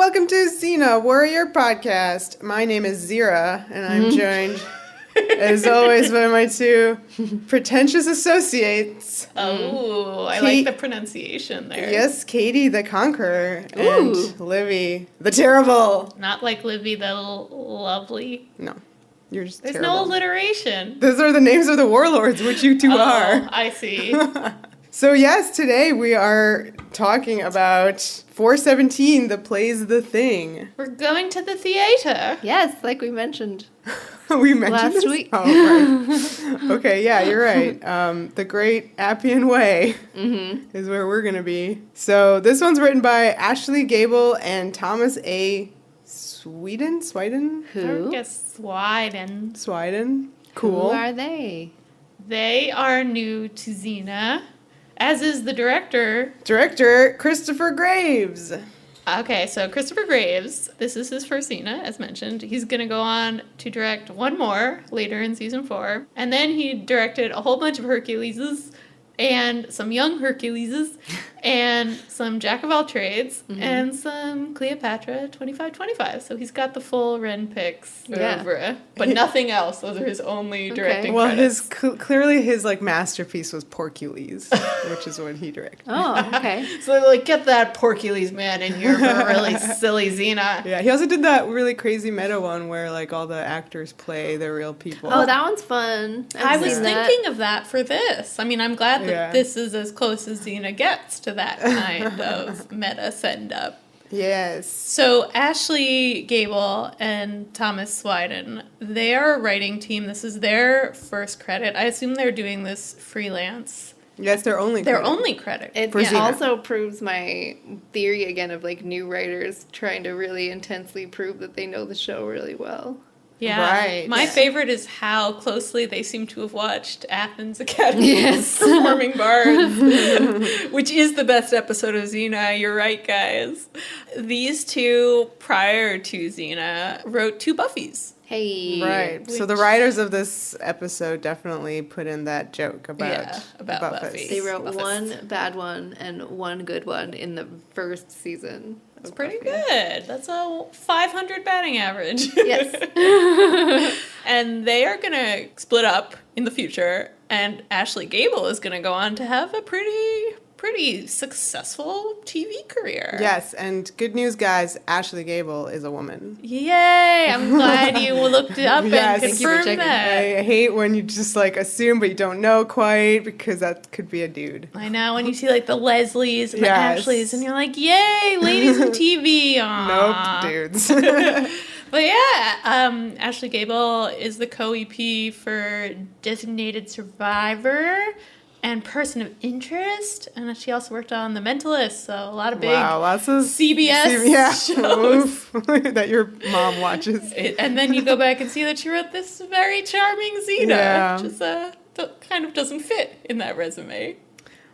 welcome to Xena, Warrior Podcast. My name is Zehra, and I'm joined, as always, by my two pretentious associates. Oh, I like the pronunciation there. Yes, Katie the Conqueror, and Livy the Terrible. Not like Livy the lovely. No, you're just There's terrible. no alliteration. Those are the names of the warlords, which you two are. I see. So yes, today we are talking about 417, the plays The Thing. We're going to the theater. Yes, like we mentioned. We mentioned last this? week. Oh, right. Okay, yeah, you're right. The Great Appian Way is where we're going to be. So this one's written by Ashley Gable and Thomas A. Sweden? I Who? guess Swiden. Cool. Who are they? They are new to Xena, as is the director. Director Christopher Graves. Okay, so Christopher Graves, this is his first Xena, as mentioned. He's going to go on to direct one more later in season 4. And then he directed a whole bunch of Herculeses and some young Herculeses and some Jack of all trades and some Cleopatra 2525. So he's got the full Ren picks over, but nothing else. Those are his only directing credits. Clearly his masterpiece was Porcules, which is what he directed. Oh, okay. So they're like, get that Porcules man in here for a really silly Xena. Yeah, he also did that really crazy meta one where all the actors play the real people. Oh, that one's fun. I was thinking of that for this. I mean, I'm glad that Yeah. this is as close as Xena gets to that kind of meta send-up. Yes. So Ashley Gable and Thomas Swiden, they are a writing team. This is their first credit. I assume they're doing this freelance. Yes, their only credit. It For Xena. also proves my theory again of new writers trying to really intensely prove that they know the show really well. Yeah. Right. My favorite is how closely they seem to have watched Athens Academy of Performing Bards, which is the best episode of Xena. You're right, guys. These two, prior to Xena, wrote 2 Buffys. Hey. Right. So the writers of this episode definitely put in that joke about about Buffus. Buffy. They wrote Buffus. one bad one and one good one in the first season. That's pretty good. That's a 500 batting average. Yes. And they are going to split up in the future, and Ashley Gable is going to go on to have a pretty successful TV career. Yes, and good news, guys, Ashley Gable is a woman. Yay! I'm glad you looked it up Yes. and Thank you for confirmed checking. that. I hate when you just assume but you don't know quite, because that could be a dude. I know, when you see the Leslies and the Yes. Ashleys, and you're like, yay, ladies in TV. Aww. Nope, dudes. But yeah, Ashley Gable is the co-EP for Designated Survivor and Person of Interest, and she also worked on The Mentalist, so a lot of big lots of CBS shows. that your mom watches. And then you go back and see that she wrote this very charming Xena, which is, kind of doesn't fit in that resume.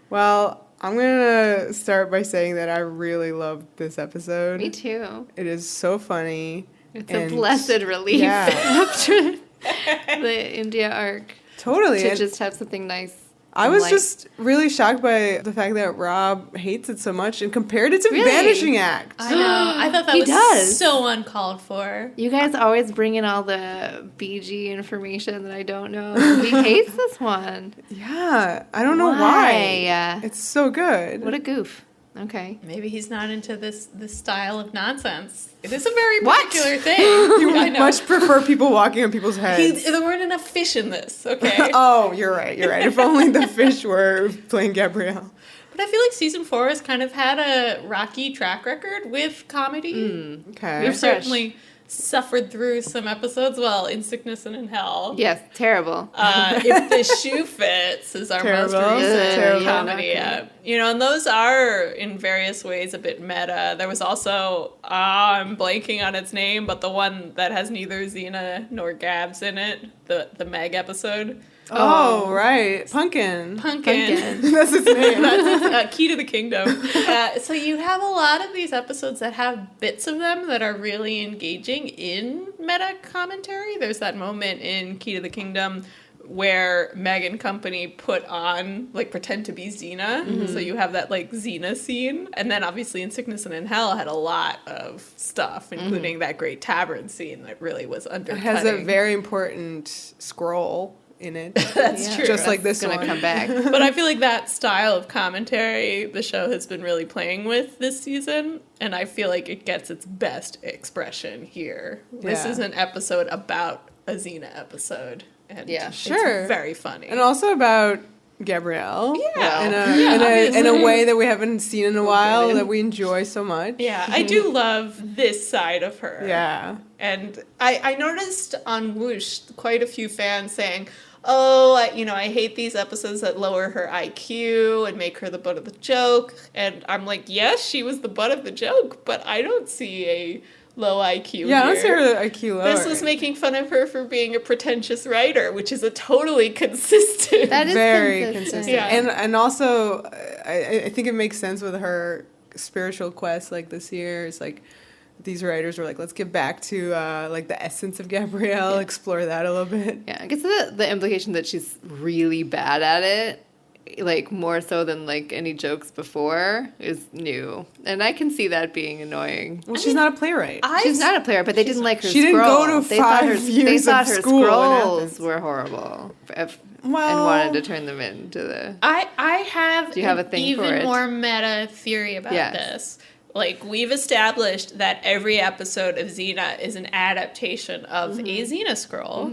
Well, I'm going to start by saying that I really loved this episode. Me too. It is so funny. It's a blessed relief after the India arc. Totally. To just have something nice. I was just really shocked by the fact that Rob hates it so much and compared it to Vanishing Act. I know. I thought that was so uncalled for. You guys always bring in all the BG information that I don't know. He hates this one. Yeah, I don't know why. It's so good. What a goof. Okay. Maybe he's not into this style of nonsense. It is a very particular thing. You would much prefer people walking on people's heads. There weren't enough fish in this, okay? Oh, you're right. If only the fish were playing Gabrielle. But I feel like season 4 has kind of had a rocky track record with comedy. Okay. We've certainly suffered through some episodes, In Sickness and in Hell. Yes, terrible. If the Shoe Fits is our most recent comedy. And those are, in various ways, a bit meta. There was also, I'm blanking on its name, but the one that has neither Xena nor Gabs in it, the Meg episode. Oh, right. Pumpkin. That's his name. That's Key to the Kingdom. So you have a lot of these episodes that have bits of them that are really engaging in meta commentary. There's that moment in Key to the Kingdom where Meg and company put on, like, pretend to be Xena. So you have that, like, Xena scene. And then, obviously, In Sickness and in Hell had a lot of stuff, including that great tavern scene that really was undercutting. It has a very important scroll in it. That's true. Just like this It's one. gonna come back. But I feel like that style of commentary the show has been really playing with this season, and I feel like it gets its best expression here. This is an episode about a Xena episode, and it's very funny. And also about Gabrielle. Yeah. In a way that we haven't seen in a while, that we enjoy so much. Yeah, I do love this side of her. Yeah. And I noticed on Whoosh quite a few fans saying, oh, I hate these episodes that lower her IQ and make her the butt of the joke. And I'm like, yes, she was the butt of the joke, but I don't see a low IQ Yeah, I don't here. see her IQ lower. This was making fun of her for being a pretentious writer, which is a totally consistent. That is very consistent. Yeah. And also, I think it makes sense with her spiritual quest, like this year. It's like, these writers were like, let's get back to like the essence of Gabrielle, explore that a little bit. Yeah, I guess the implication that she's really bad at it, like more so than like any jokes before, is new, and I can see that being annoying. Well, she's not a playwright. She's not a player, but they didn't like her. She didn't go to They thought 5 years They thought of her school in scrolls Athens. were horrible, and Well- wanted to turn them into the. I have, Do you have a an thing for even it? more meta theory about Yes. this. Like, we've established that every episode of Xena is an adaptation of a Xena scroll.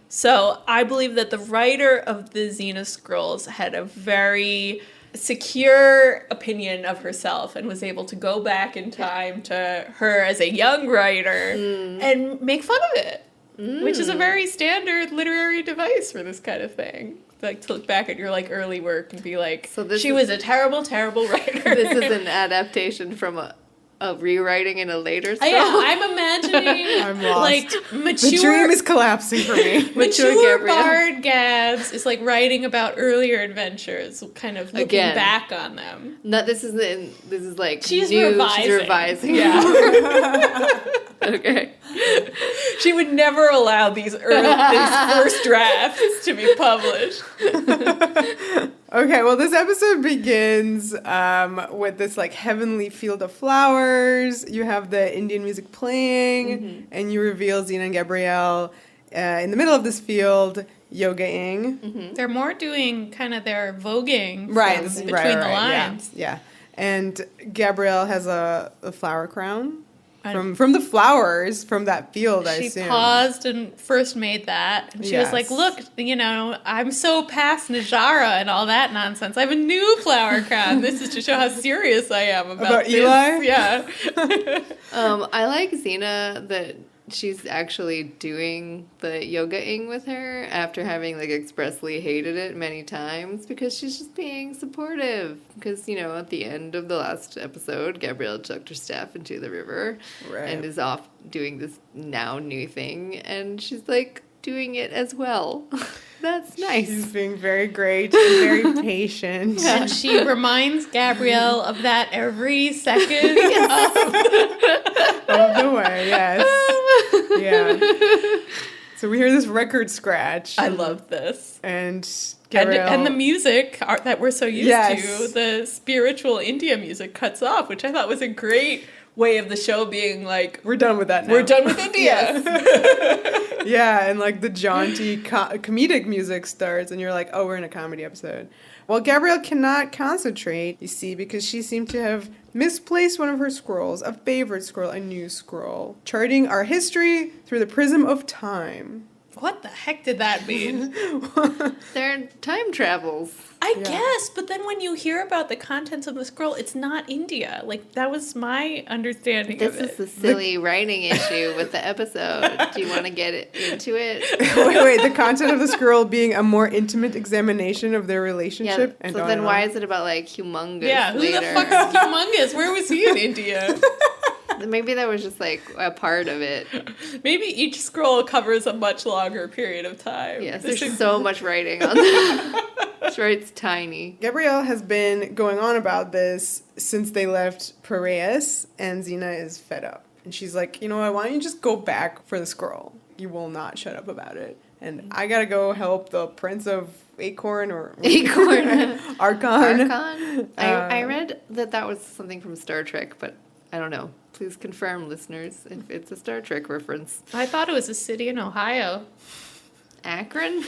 So I believe that the writer of the Xena scrolls had a very secure opinion of herself and was able to go back in time to her as a young writer and make fun of it, which is a very standard literary device for this kind of thing. Like, to look back at your, like, early work and be like, So she was a terrible, terrible writer. This is an adaptation from a rewriting in a later scroll. Yeah, I'm imagining, I'm lost. like, The dream is collapsing for me. mature Gabrielle. bard Gabs is, like, writing about earlier adventures, kind of looking Again. back on them. No, this is like She's new. revising. She's revising. Yeah. Okay. She would never allow these first drafts to be published. Okay, well, this episode begins with this, like, heavenly field of flowers. You have the Indian music playing, and you reveal Xena and Gabrielle in the middle of this field, yogaing. They're more doing kind of their voguing Right, between the right, lines. Yeah. And Gabrielle has a flower crown from the flowers from that field, I She assume. paused and first made that. And she was like, look, I'm so past Najara and all that nonsense. I have a new flower crown. This is to show how serious I am about this. Eli? Yeah. I like Xena that she's actually doing the yogaing with her after having like expressly hated it many times, because she's just being supportive. Because, at the end of the last episode, Gabrielle chucked her staff into the river and is off doing this now new thing, and she's like doing it as well. That's nice. She's being very great and very patient. And she reminds Gabrielle of that every second Of the way, yes. Yeah. So we hear this record scratch. I love this. And Gabrielle... And the music that we're so used Yes. to, the spiritual India music cuts off, which I thought was a great way of the show being like, We're done with that now. we're done with India. Yeah, and like the jaunty comedic music starts, and you're like, oh, we're in a comedy episode. Well, Gabrielle cannot concentrate, you see, because she seemed to have misplaced one of her scrolls, a favorite scroll, a new scroll, charting our history through the prism of time. What the heck did that mean? They're time travels. I guess, but then when you hear about the contents of the scroll, it's not India. Like, that was my understanding This of it. is the silly writing issue with the episode. Do you want to get into it? Wait, the content of the scroll being a more intimate examination of their Yeah. relationship? So then why is it about like humongous? Yeah, who later? the fuck is humongous? Where was he in India? Maybe that was just like a part of it. Maybe each scroll covers a much longer period of time. Yes, This there's is- so much writing on that. That's right, it's tiny. Gabrielle has been going on about this since they left Piraeus, and Xena is fed up. And she's like, you know what, why don't you just go back for the scroll? You will not shut up about it. And I gotta go help the Prince of Acorn or Acorn. Archon. I read that was something from Star Trek, but I don't know. Please confirm, listeners, if it's a Star Trek reference. I thought it was a city in Ohio. Akron?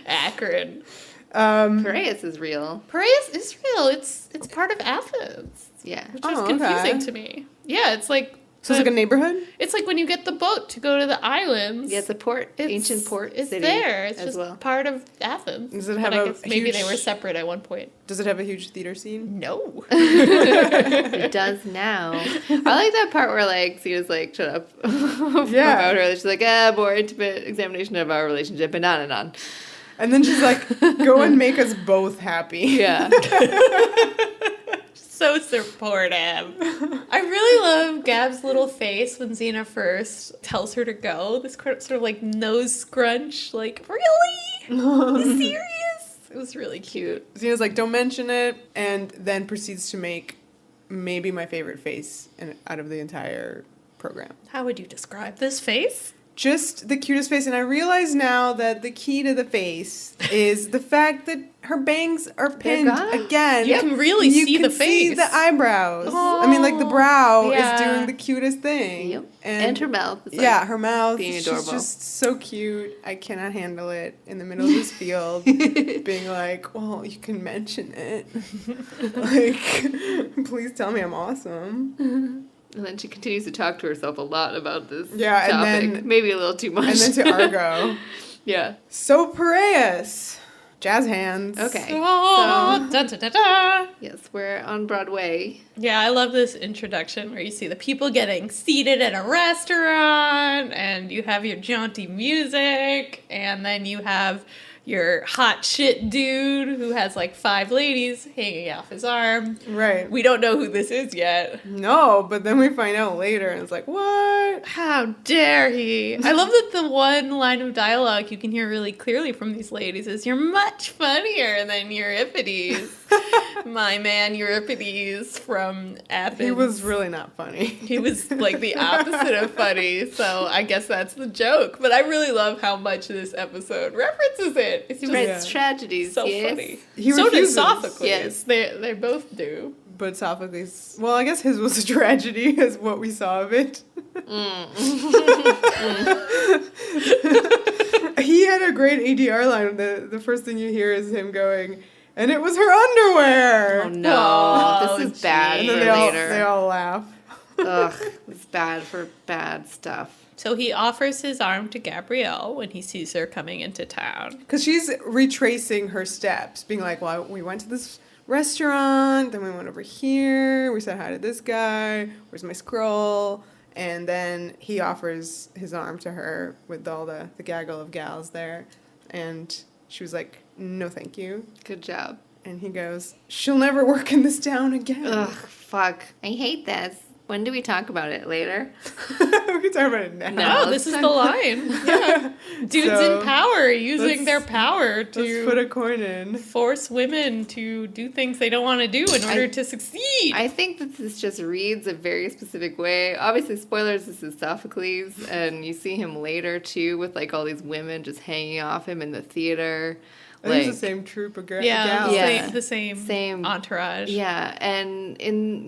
Akron. Piraeus is real. Piraeus is real. It's part of Athens. Yeah. Which was confusing to me. Yeah, it's like... So it's like a neighborhood? It's like when you get the boat to go to the islands. Yeah, it's a port, ancient port it's city. There. It's as just well. part of Athens. Does it have maybe they were separate at one point. Does it have a huge theater scene? No. It does now. I like that part where, like, Xena's like, shut up. Yeah. About her. She's like, more intimate examination of our relationship, and on and on. And then she's like, go and make us both happy. Yeah. So supportive. I really love Gab's little face when Xena first tells her to go. This sort of like nose scrunch, like, really? Are you serious? It was really cute. Xena's like, don't mention it, and then proceeds to make maybe my favorite face out of the entire program. How would you describe this face? Just the cutest face, and I realize now that the key to the face is the fact that her bangs are pinned again. You can really see the face. You can see the eyebrows. Oh, I mean, like, the brow yeah. is doing the cutest thing. Yep. And her mouth. Is Her mouth. being She's adorable. just so cute. I cannot handle it in the middle of this field. Being like, well, you can mention it. Like, please tell me I'm awesome. And then she continues to talk to herself a lot about this topic. And then, maybe a little too much. And then to Argo. Yeah. So Piraeus. Jazz hands. Okay. Oh, da, da, da, da. Yes, we're on Broadway. Yeah, I love this introduction where you see the people getting seated at a restaurant, and you have your jaunty music, and then you have your hot shit dude who has like 5 ladies hanging off his arm. Right. We don't know who this is yet. No, but then we find out later, and it's like, what? How dare he? I love that the one line of dialogue you can hear really clearly from these ladies is, you're much funnier than Euripides. My man Euripides from Athens. He was really not funny. He was like the opposite of funny, so I guess that's the joke. But I really love how much this episode references it. It's He just writes tragedies, so yes. funny. He So does refuses. Sophocles. Yes. They both do. But Sophocles, well, I guess his was a tragedy, is what we saw of it. He had a great ADR line. The first thing you hear is him going, and it was her underwear. Oh no, Oh, this is bad And for then later. they all laugh. Ugh, it's bad for bad stuff. So he offers his arm to Gabrielle when he sees her coming into town. Because she's retracing her steps, being like, well, we went to this restaurant, then we went over here, we said hi to this guy, where's my scroll? And then he offers his arm to her with all the gaggle of gals there. And she was like, no, thank you. Good job. And he goes, she'll never work in this town again. Ugh, fuck. I hate this. When do we talk about it? Later? We can talk about it now. No, this is the line. Yeah. Dudes So, in power using let's- their power Let's put to a coin in. force women to do things they don't want to do in order to succeed. I think that this just reads a very specific way. Obviously, spoilers, this is Sophocles, and you see him later, too, with, like, all these women just hanging off him in the theater. I think it's the same troop of gals. Yeah. the same entourage. Yeah, and in,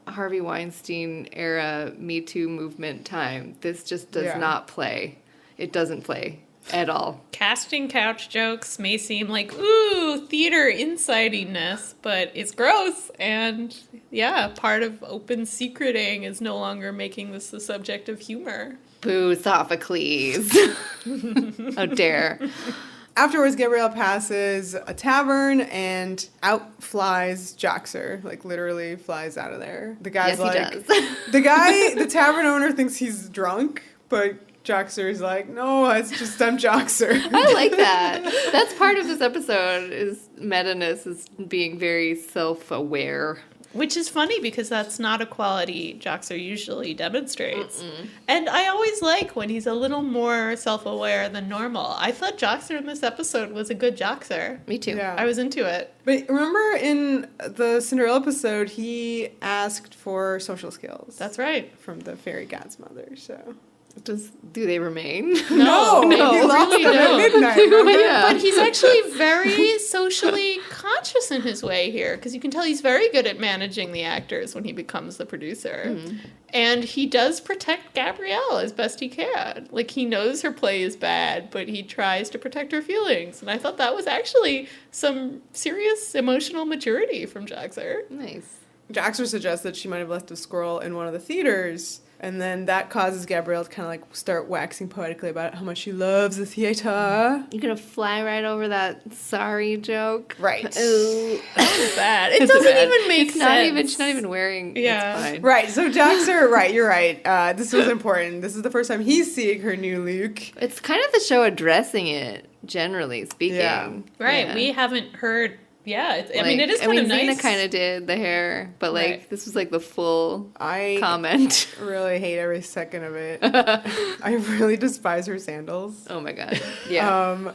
Harvey Weinstein era Me Too movement time, this just does not play. It doesn't play at all. Casting couch jokes may seem like, ooh, theater insidiness, but it's gross. And yeah, part of open secreting is no longer making this the subject of humor. Boo, Sophocles. How dare. Afterwards, Gabrielle passes a tavern and out flies Joxer. Like, literally flies out of there. The guy's Yes, he like... does. The tavern owner thinks he's drunk, but Joxer's like, no, it's just I'm Joxer. I like that. That's part of this episode, is meta-ness, is being very self-aware. Which is funny because that's not a quality Joxer usually demonstrates. And I always like when he's a little more self-aware than normal. I thought Joxer in this episode was a good Joxer. Me too. Yeah. I was into it. But remember in the Cinderella episode, he asked for social skills. That's right. From the fairy god's mother, so... Do they remain? No, he they lost really them at don't. midnight. Remember? Yeah. But he's actually very socially conscious in his way here, because you can tell he's very good at managing the actors when he becomes the producer. And he does protect Gabrielle as best he can. Like, he knows her play is bad, but he tries to protect her feelings. And I thought that was actually some serious emotional maturity from Jaxer. Nice. Jaxer suggests that she might have left a scroll in one of the theaters, and then that causes Gabrielle to kind of like start waxing poetically about how much she loves the theater. You're gonna fly right over that sorry joke. Right. Ooh. It's bad. It It's doesn't bad. even make It's sense. She's not even wearing. Yeah. It's fine. Right, so Jaxer, right, you're right. This was important. This is the first time he's seeing her new look. It's kind of the show addressing it, generally speaking. Yeah. Right, Yeah. we haven't heard... Yeah, it is I kind mean, of nice. Xena kind of did the hair, but like Right. this was like the full I comment. really hate every second of it. I really despise her sandals. Oh my god. Yeah.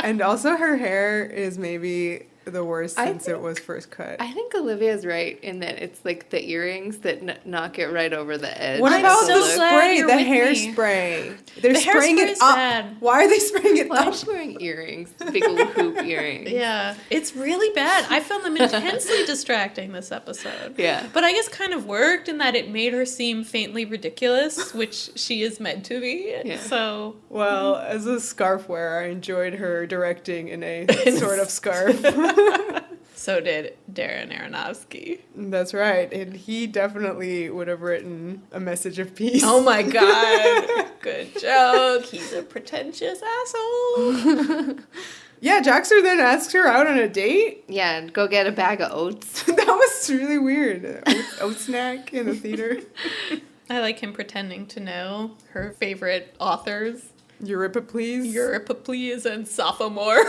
And also her hair is maybe the worst I since it think- was first cut. I think Olivia's right in that it's like the earrings that knock it right over the edge. What I'm about so the glad spray, you're the with me. hairspray? They're The spraying it hairspray's up. bad. Why are they spraying it Why up? is she wearing earrings? Big old hoop earrings. Yeah, it's really bad. I found them intensely distracting this episode. Yeah. But I guess kind of worked in that it made her seem faintly ridiculous, which she is meant to be. Yeah. So, Well, as a scarf wearer, I enjoyed her directing in a sort of scarf. so did Darren Aronofsky. That's right. And he definitely would have written a message of peace. Oh my god. Good joke. He's a pretentious asshole. Yeah, Jaxer then asks her out on a date. Yeah, and go get a bag of oats. That was really weird. Oat snack in the theater. I like him pretending to know her favorite authors, Euripicles. Euripicles and Sophomore.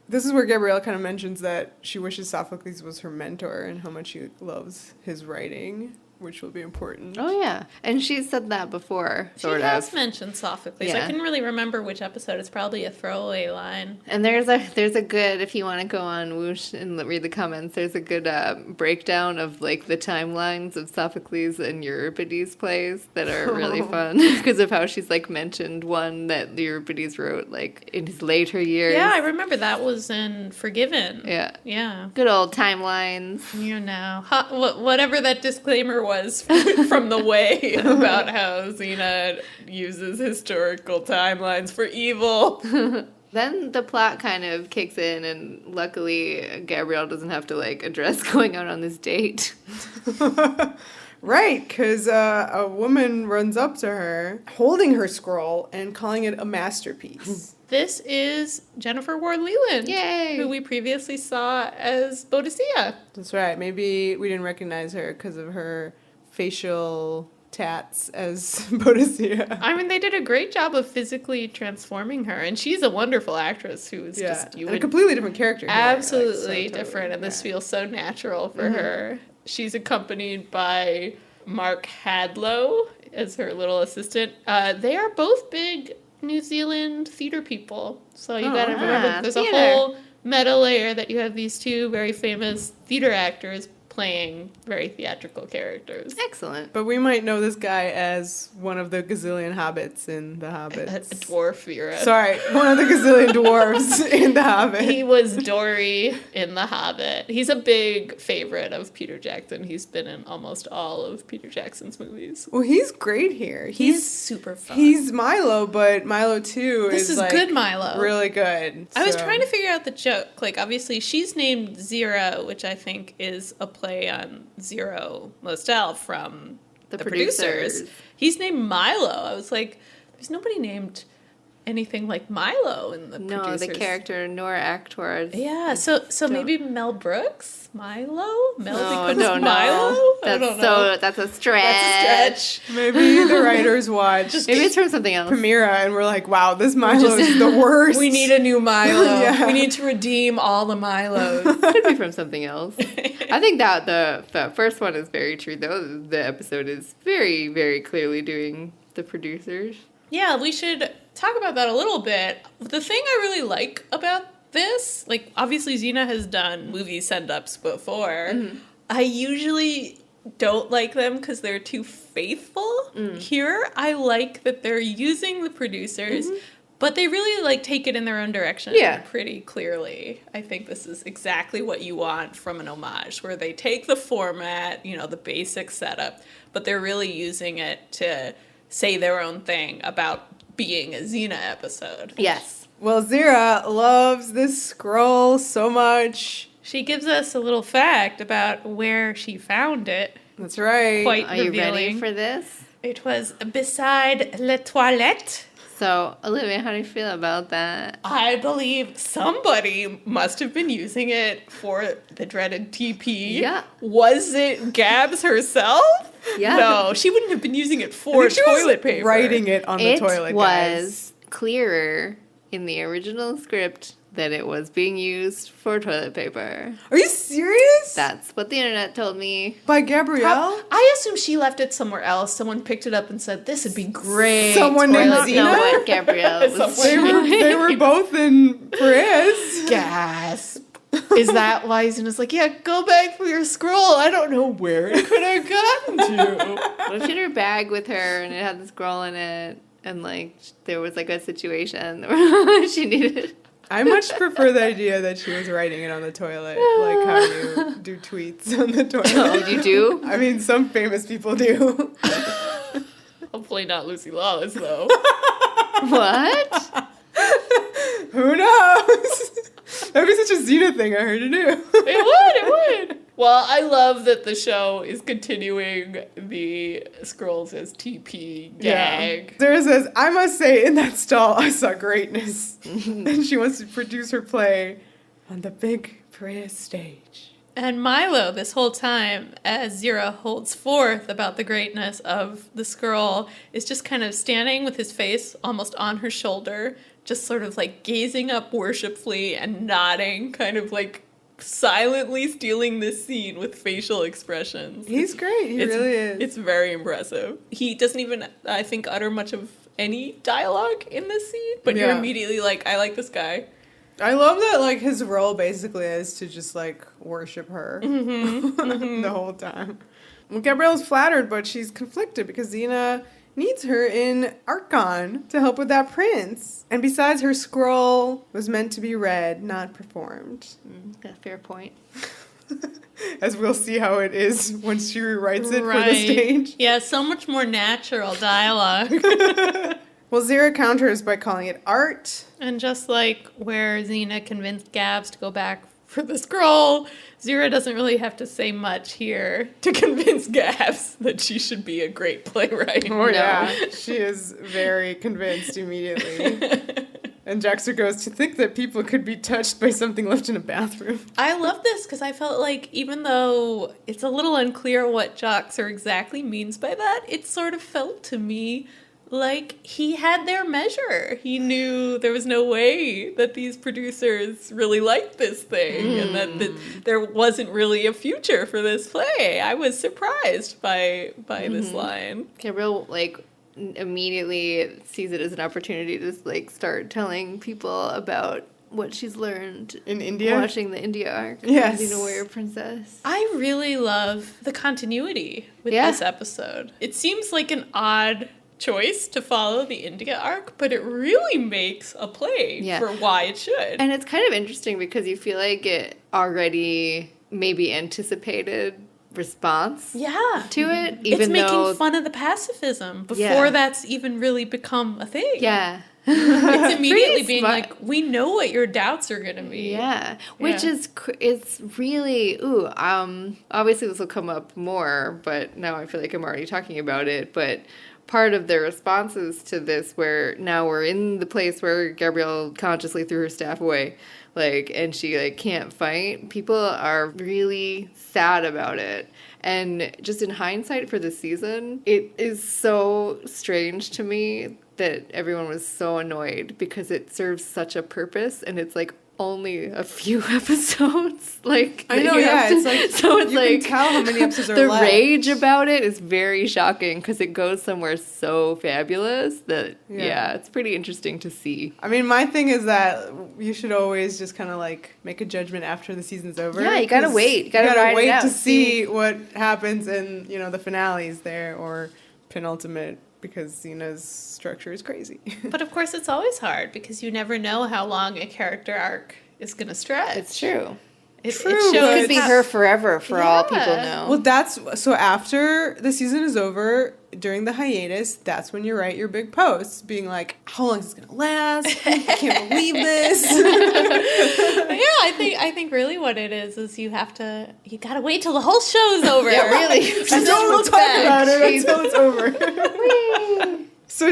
This is where Gabrielle kind of mentions that she wishes Sophocles was her mentor and how much she loves his writing, which will be important. Oh yeah, and she said that before, She sort has of. mentioned Sophocles. I Yeah. couldn't really remember which episode. It's probably a throwaway line. And there's a good, if you want to go on Whoosh and read the comments, there's a good breakdown of like the timelines of Sophocles and Euripides plays that are really fun because of how she's like mentioned one that Euripides wrote like in his later years. Yeah, I remember that was in Forgiven. Yeah. Yeah. Good old timelines. You know, whatever that disclaimer was from the way about how Xena uses historical timelines for evil. Then the plot kind of kicks in, and luckily Gabrielle doesn't have to like address going out on this date. Right, because a woman runs up to her, holding her scroll and calling it a masterpiece. This is Jennifer Ward Leland, Yay! who we previously saw as Boadicea. That's right. Maybe we didn't recognize her because of her facial tats as Boadicea. I mean, they did a great job of physically transforming her, and she's a wonderful actress who is just and a completely different character. Here, absolutely like, so different, totally, and this yeah. feels so natural for her. She's accompanied by Mark Hadlow as her little assistant. They are both big New Zealand theater people, so you gotta remember there's theater. a whole meta layer that you have these two very famous theater actors playing very theatrical characters. Excellent. But we might know this guy as one of the gazillion hobbits in The Hobbit. A dwarf, Vera. Sorry, one of the gazillion dwarves in The Hobbit. He was Dory in The Hobbit. He's a big favorite of Peter Jackson. He's been in almost all of Peter Jackson's movies. Well, he's great here. He's super fun. He's Milo, but Milo too This is like, good Milo. really good. I was So- trying to figure out the joke. Like, obviously, she's named Zehra, which I think is a play on Zero Mostel from The the producers. producers. He's named Milo. I was like, there's nobody named anything like Milo in the No, producers. the character nor actor. Yeah, so Don't- maybe Mel Brooks? Milo? Mel No, I becomes don't Milo? know. I don't know. That's a stretch. That's a stretch. Maybe the writers watched Maybe it's from something else. Primera and we're like, wow, this Milo is the worst. We need a new Milo. Yeah. We need to redeem all the Milos. Could be from something else. I think that the first one is very true, though. The episode is very, very clearly doing the producers. Yeah, we should talk about that a little bit. The thing I really like about this, like, obviously Xena has done movie send-ups before. I usually don't like them because they're too faithful. Here, I like that they're using the producers, but they really like take it in their own direction pretty clearly. I think this is exactly what you want from an homage, where they take the format, you know, the basic setup, but they're really using it to say their own thing about being a Xena episode. Yes. Well, Zehra loves this scroll so much. She gives us a little fact about where she found it. That's right. Quite Are revealing. you ready for this? It was beside la toilette. So, Olivia, how do you feel about that? I believe somebody must have been using it for the dreaded TP. Yeah. Was it Gabs herself? Yeah. No, she wouldn't have been using it for toilet paper. Writing it on the toilet, It was clearer in the original script that it was being used for toilet paper. Are you serious? That's what the internet told me. By Gabrielle? I assume she left it somewhere else. Someone picked it up and said, this would be great. Someone named I don't know Xena? what Gabrielle was They were both in Paris. Gasp. Is that why Xena's like, yeah, go back for your scroll. I don't know where it could have gotten to. What if she had her bag with her and it had the scroll in it and, like, there was, like, a situation where she needed... I much prefer the idea that she was writing it on the toilet, like how you do tweets on the toilet. Oh, you do? I mean, some famous people do. Hopefully not Lucy Lawless, though. What? Who knows? That'd be such a Xena thing I heard to do. It would. Well, I love that the show is continuing the scrolls as TP gag. Sarah says, I must say, in that stall, I saw greatness. And she wants to produce her play on the big Paris stage. And Milo, this whole time, as Zehra holds forth about the greatness of the scroll, is just kind of standing with his face almost on her shoulder, just sort of like gazing up worshipfully and nodding, kind of like silently stealing this scene with facial expressions. He's great. He really is. It's very impressive. He doesn't even, I think, utter much of any dialogue in this scene, but you're immediately like, I like this guy. I love that, like, his role basically is to just, like, worship her the whole time. Well, Gabrielle's flattered, but she's conflicted because Xena needs her in Archon to help with that prince. And besides, her scroll was meant to be read, not performed. That's a fair point. As we'll see how it is once she rewrites it for the stage. Yeah, so much more natural dialogue. Well, Zehra counters by calling it art. And just like where Xena convinced Gabs to go back for the scroll, Zehra doesn't really have to say much here to convince Gabs that she should be a great playwright. Oh, yeah. She is very convinced immediately. And Jaxter goes, to think that people could be touched by something left in a bathroom. I love this because I felt like even though it's a little unclear what Jaxter exactly means by that, it sort of felt to me like he had their measure. He knew there was no way that these producers really liked this thing and that there wasn't really a future for this play. I was surprised by this line. Gabrielle, like, immediately sees it as an opportunity to, like, start telling people about what she's learned in India, watching the India arc. Yes, Being a warrior princess. I really love the continuity with this episode. It seems like an odd choice to follow the India arc, but it really makes a play for why it should. And it's kind of interesting because you feel like it already maybe anticipated response to it, even it's making fun of the pacifism before that's even really become a thing. It's immediately being smart. Like, we know what your doubts are going to be. Which is it's really obviously this will come up more, but now I feel like I'm already talking about it. But part of their responses to this, where now we're in the place where Gabrielle consciously threw her staff away, like, and she, like, can't fight. People are really sad about it. And just in hindsight for this season, it is so strange to me that everyone was so annoyed because it serves such a purpose, and it's, like, only a few episodes. Like, I know, it's like, so it's you like, can tell how many episodes are the left. rage about it is very shocking because it goes somewhere so fabulous that it's pretty interesting to see. I mean, my thing is that you should always just kind of, like, make a judgment after the season's over. Yeah, you gotta wait. You gotta wait it out. to see what happens in, you know, the finales there, or penultimate because Xena's structure is crazy. But of course, it's always hard because you never know how long a character arc is going to stretch. It's true. True, It but could be her forever for all people know. Well, so after the season is over, during the hiatus, that's when you write your big posts, being like, how long is this gonna last? I can't believe this. I think really what it is you gotta wait till the whole show's over. Yeah, really. Don't talk about it until it's over. So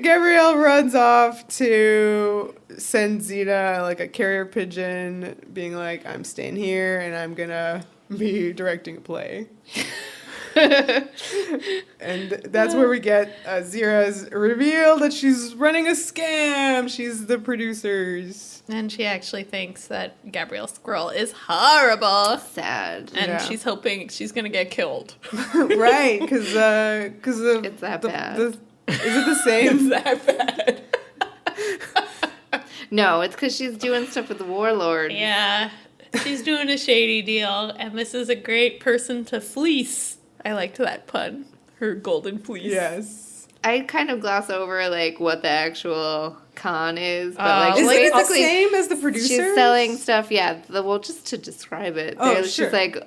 Gabrielle runs off to send Xena like a carrier pigeon, being like, I'm staying here and I'm gonna be directing a play. And that's where we get Zehra's reveal that she's running a scam. She's the producers. And she actually thinks that Gabrielle Squirrel is horrible. Sad. And she's hoping she's going to get killed. Right, because of... It's that bad. Is it the same? It's that bad. No, it's because she's doing stuff with the warlord. Yeah, she's doing a shady deal, and this is a great person to fleece. I liked that pun. Her golden fleece. Yes. I kind of gloss over like what the actual con is, but like Is it the basically same as the producer? she's selling stuff. Yeah, well, just to describe it, sure. she's like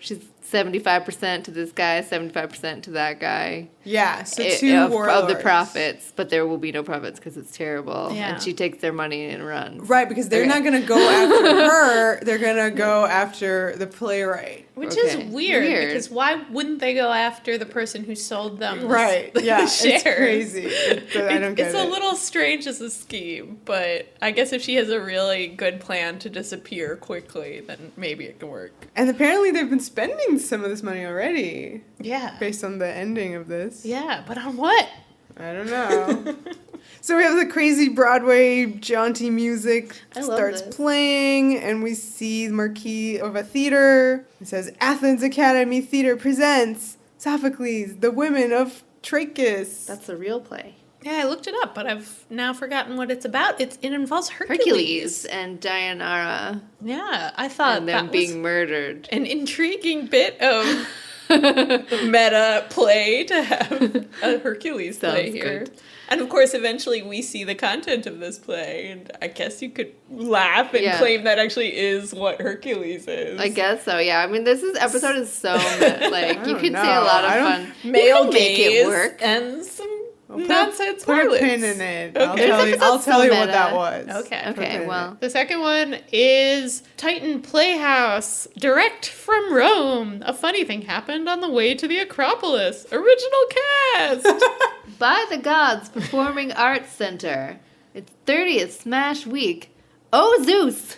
she's 75% to this guy, 75% to that guy. Yeah, so two warlords. Of the profits, but there will be no profits because it's terrible. Yeah. And she takes their money and runs. Right, because they're not going to go after her. They're going to go after the playwright. Which is weird, because why wouldn't they go after the person who sold them the shares? It's crazy. I don't get it. It's a little strange as a scheme, but I guess if she has a really good plan to disappear quickly, then maybe it can work. And apparently they've been spending some of this money already. Yeah. Based on the ending of this. Yeah, but on what? I don't know. So we have the crazy Broadway jaunty music starts playing, and we see the marquee of a theater. It says, Athens Academy Theater presents Sophocles, the Women of Trachis. That's a real play. Yeah, I looked it up, but I've now forgotten what it's about. It involves Hercules and Deianira. Yeah, I thought and them being murdered. An intriguing bit of meta play to have a Hercules play here. Good. And of course, eventually we see the content of this play, and I guess you could laugh and claim that actually is what Hercules is. I guess so, yeah. I mean, this episode is so, like, you can say a lot of fun. Male gaze make it work. And some nonsense put violence. a pin in it. Okay. I'll tell you what that was. Okay, well. The second one is Titan Playhouse, direct from Rome. A funny thing happened on the way to the Acropolis. Original cast. By the Gods Performing Arts Center. It's 30th Smash Week. Oh, Zeus!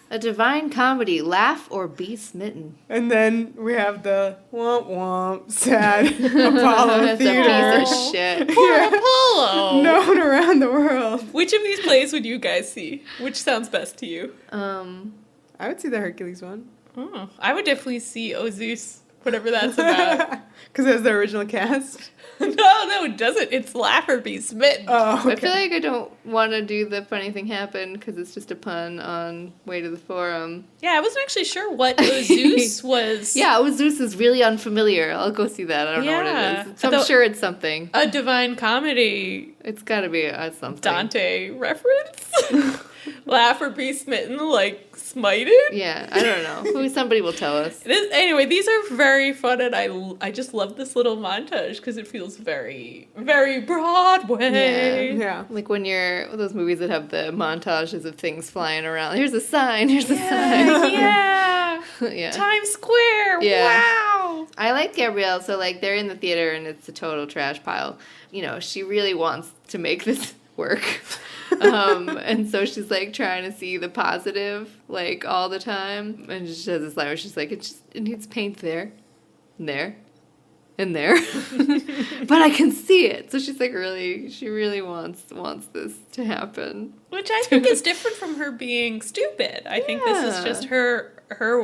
A divine comedy, laugh or be smitten. And then we have the womp womp sad Apollo Theater. That's a piece of shit. Poor Apollo. Known around the world. Which of these plays would you guys see? Which sounds best to you? I would see the Hercules one. Oh, I would definitely see Oh Zeus, whatever that's about. Because it has the original cast? No, it doesn't. It's laugh or be smitten. Oh, okay. I feel like I don't want to do the funny thing happen because it's just a pun on Way to the Forum. Yeah, I wasn't actually sure what Oh Zeus was. Yeah, Oh Zeus is really unfulfamiliar. I'll go see that. I don't know what it is. I'm sure it's something. A divine comedy. It's got to be something. Dante reference? Laugh or be smitten, like smited? Yeah, I don't know. Somebody will tell us. Anyway, these are very fun, and I just love this little montage because it feels very, very Broadway. Yeah. Like when you're those movies that have the montages of things flying around. Here's a sign. Here's a sign. Yeah. Yeah. Times Square. Yeah. Wow. I like Gabrielle. So like they're in the theater and it's a total trash pile. You know, she really wants to make this work. And so she's like trying to see the positive like all the time, and she has this line where she's like, it needs paint there and there and there but I can see it. So she's like she really wants this to happen, which I think is different from her being stupid. I think this is just her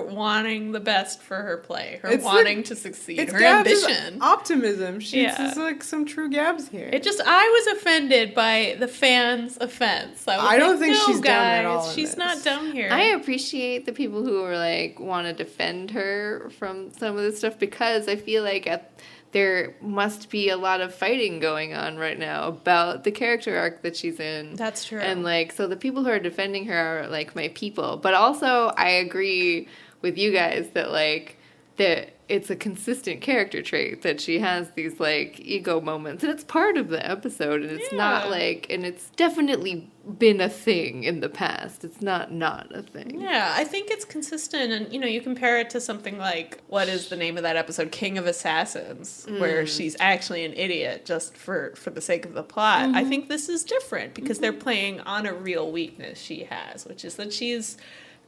wanting the best for her play, wanting to succeed, it's her Gabs' ambition, optimism. She's like some true Gabs here. I was offended by the fans' offense. I don't think she's dumb at all. She's not dumb here. I appreciate the people who are like want to defend her from some of this stuff because I feel like at there must be a lot of fighting going on right now about the character arc that she's in. That's true. And, like, so the people who are defending her are, like, my people. But also, I agree with you guys that, like, that it's a consistent character trait that she has these, like, ego moments. And it's part of the episode. And it's not, like, and it's definitely been a thing in the past. It's not a thing. Yeah, I think it's consistent. And, you know, you compare it to something like, what is the name of that episode? King of Assassins, where she's actually an idiot just for the sake of the plot. I think this is different because they're playing on a real weakness she has, which is that she's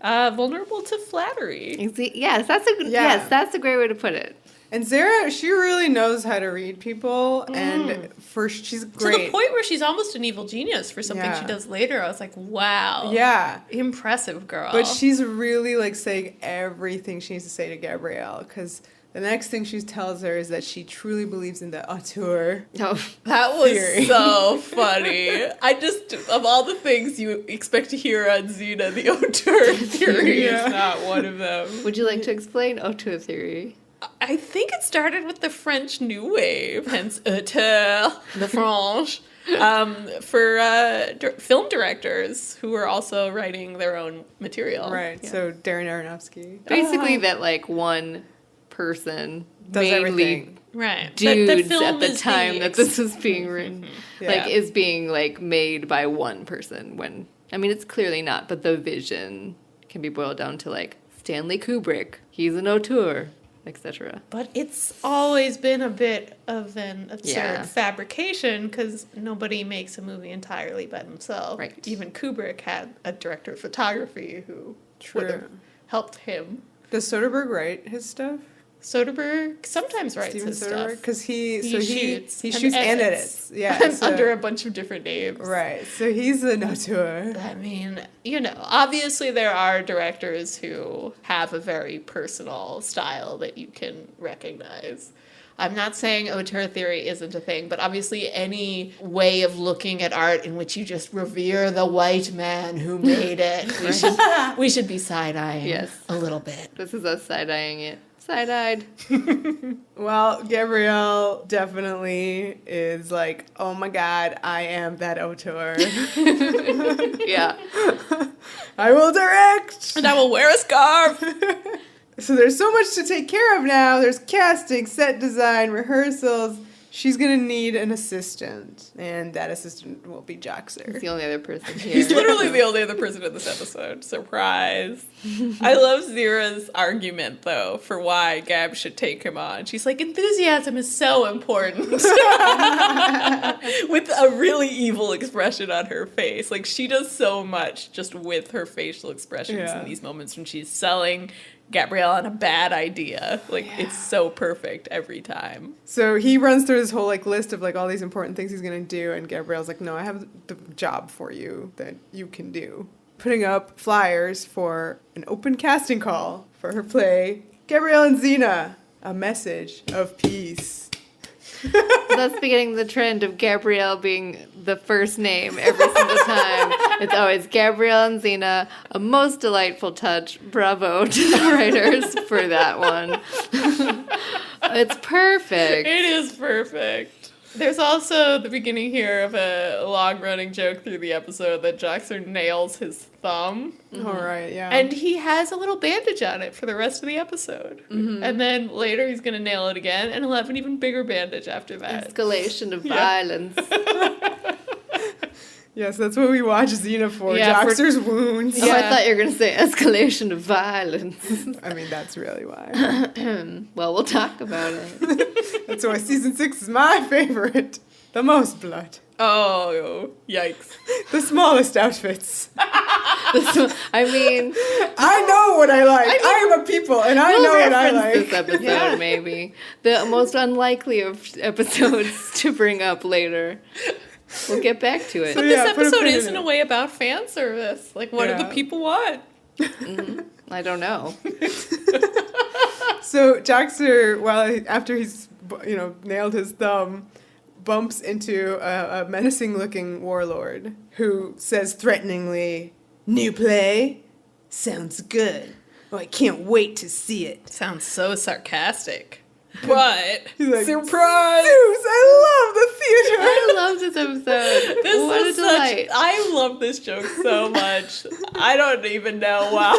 vulnerable to flattery. Yes, that's a great way to put it. And Zehra, she really knows how to read people, and she's great. To the point where she's almost an evil genius for something she does later. I was like, wow. Yeah. Impressive girl. But she's really, like, saying everything she needs to say to Gabrielle, because the next thing she tells her is that she truly believes in the auteur. Oh, that was theory. So funny. I just, of all the things you expect to hear on Xena, the auteur theory is not one of them. Would you like to explain auteur theory? I think it started with the French New Wave, hence auteur, the French, for film directors who were also writing their own material. Right, so Darren Aronofsky. Basically that, like, one person does mainly everything. Right. Dudes that at the time that this was being written, like, is being, like, made by one person when, I mean, it's clearly not, but the vision can be boiled down to, like, Stanley Kubrick, he's an auteur, etc. But it's always been a bit of an absurd fabrication because nobody makes a movie entirely by themselves. Right. Even Kubrick had a director of photography who would have helped him. Does Soderbergh write his stuff? Soderbergh sometimes writes Steven his Soderbergh? stuff. Because he shoots and edits. Yeah. So, under a bunch of different names. right. So he's an auteur. I mean, you know, obviously there are directors who have a very personal style that you can recognize. I'm not saying auteur theory isn't a thing, but obviously any way of looking at art in which you just revere the white man who made it, we should be side-eyeing a little bit. This is us side-eyeing it. Side-eyed. Well, Gabrielle definitely is like, oh my God, I am that auteur. Yeah. I will direct. And I will wear a scarf. So there's so much to take care of now. There's casting, set design, rehearsals. She's going to need an assistant, and that assistant will be Joxer. He's the only other person here. He's literally the only other person in this episode. Surprise. I love Zehra's argument, though, for why Gabs should take him on. She's like, enthusiasm is so important. With a really evil expression on her face. Like, she does so much just with her facial expressions in these moments when she's selling Gabrielle on a bad idea. Like, it's so perfect every time. So he runs through this whole, like, list of, like, all these important things he's going to do, and Gabrielle's like, no, I have the job for you that you can do. Putting up flyers for an open casting call for her play, Gabrielle and Xena, A Message of Peace. That's beginning the trend of Gabrielle being the first name every single time. It's always Gabrielle and Xena. A most delightful touch. Bravo to the writers for that one. It's perfect. It is perfect. There's also the beginning here of a long-running joke through the episode that Joxer nails his thumb. All right, yeah. And he has a little bandage on it for the rest of the episode. Mm-hmm. And then later he's going to nail it again, and he'll have an even bigger bandage after that. Escalation of violence. Yes, that's what we watch Xena for. Joxer's wounds. Oh, I thought you were going to say escalation of violence. I mean, that's really why. Well, we'll talk about it. That's why season 6 is my favorite. The most blood. Oh, yikes. The smallest outfits. I mean... I know what I like. I am a people, and I know what I like. This episode, maybe. The most unlikely of episodes to bring up later. We'll get back to it. But this episode is, in a way, about fan service. Like, what do the people want? I don't know. So Joxer, after he's nailed his thumb, bumps into a menacing-looking warlord who says threateningly, "New play? Sounds good. Oh, I can't wait to see it." Sounds so sarcastic. But, He's like, surprise! Zeus, I love the theater. I love this episode. What a delight. I love this joke so much. I don't even know why.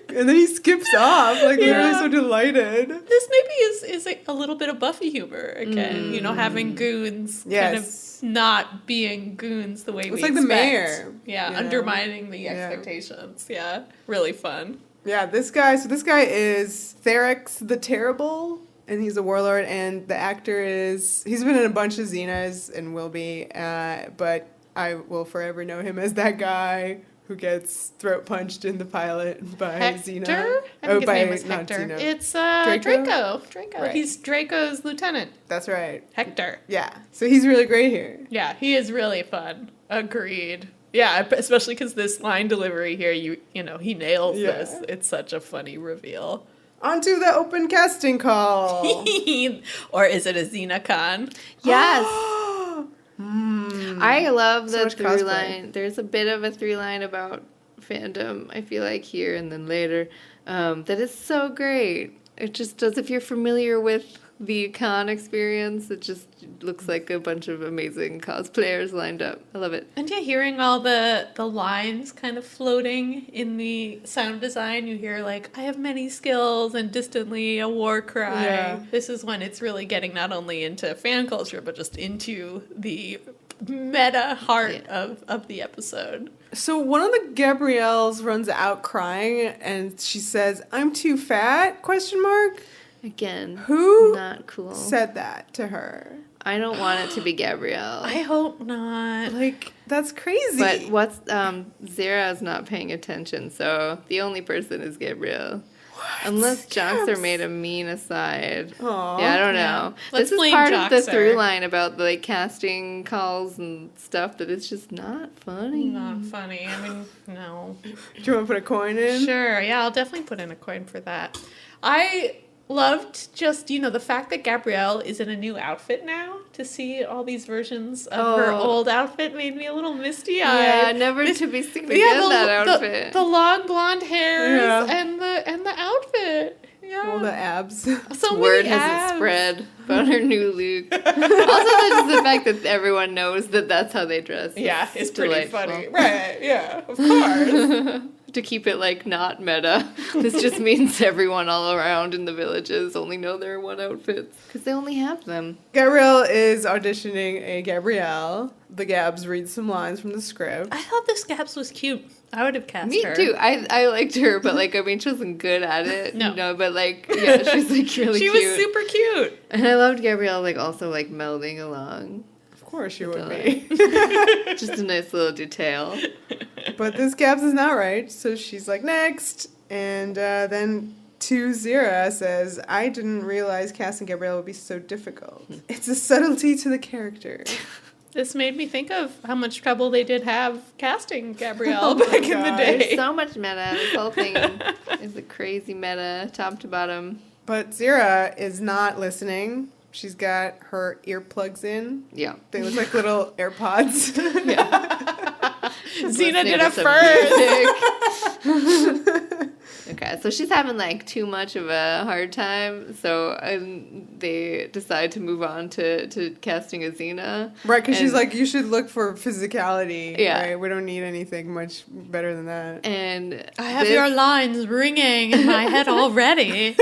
And then he skips off, like literally so delighted. This maybe is a little bit of Buffy humor again. You know, having goons kind of not being goons the way we expect. It's like the mayor. Yeah, undermining the expectations. Yeah, really fun. Yeah, this guy is Therex the Terrible, and he's a warlord, and the actor he's been in a bunch of Xenas and will be, but I will forever know him as that guy who gets throat punched in the pilot by Xena. I think his name was Hector. It's Draco. Right. He's Draco's lieutenant. That's right. Hector. Yeah. So he's really great here. Yeah, he is really fun. Agreed. Yeah, especially because this line delivery here, you know, he nails this. It's such a funny reveal. Onto the open casting call. Or is it a XenaCon? Yes. I love the through cosplay. line. There's a bit of a through line about fandom, I feel like, here and then later. That is so great. It just does, if you're familiar with the con experience, it just looks like a bunch of amazing cosplayers lined up. I love it. And yeah, hearing all the lines kind of floating in the sound design, you hear like, I have many skills, and distantly a war cry. Yeah. This is when it's really getting not only into fan culture, but just into the meta heart of the episode. So one of the Gabrielles runs out crying, and she says, "I'm too fat?" ? Again, who not cool. said that to her? I don't want it to be Gabrielle. I hope not. Like, that's crazy. But what's Zehra is not paying attention, so the only person is Gabrielle. What? Unless Joxer made a mean aside. Aww. Yeah, I don't know. Let's this is blame part of the Joxer. through line about the casting calls and stuff that it's just not funny. Not funny. I mean, no. Do you want to put a coin in? Sure. Yeah, I'll definitely put in a coin for that. I loved just, the fact that Gabrielle is in a new outfit now. To see all these versions of her old outfit made me a little misty-eyed. Yeah, never to be seen again, that outfit. The long blonde hairs and the outfit. Yeah. All the abs. So word many hasn't spread about her new look. Also, just the fact that everyone knows that that's how they dress. Yeah, it's pretty delightful. funny. Right, yeah, of course. To keep it, not meta. This just means everyone all around in the villages only know their one outfits. Because they only have them. Gabrielle is auditioning a Gabrielle. The Gabs reads some lines from the script. I thought this Gabs was cute. I would have cast Me her. too. I liked her, but she wasn't good at it. No. But she's really cute. She was super cute. And I loved Gabrielle also melding along. Of course she would be. Just a nice little detail. But this Gabs is not right, so she's like, next. And then to Zehra says, I didn't realize casting Gabrielle would be so difficult. It's a subtlety to the character. This made me think of how much trouble they did have casting Gabrielle back in the day. There's so much meta. This whole thing is a crazy meta, top to bottom. But Zehra is not listening. She's got her earplugs in. Yeah. They look like little AirPods. Xena did it first. Okay, so she's having too much of a hard time, so they decide to move on to casting a Xena. Right, because she's like, you should look for physicality. Yeah. Right? We don't need anything much better than that. And I have your lines ringing in my head already.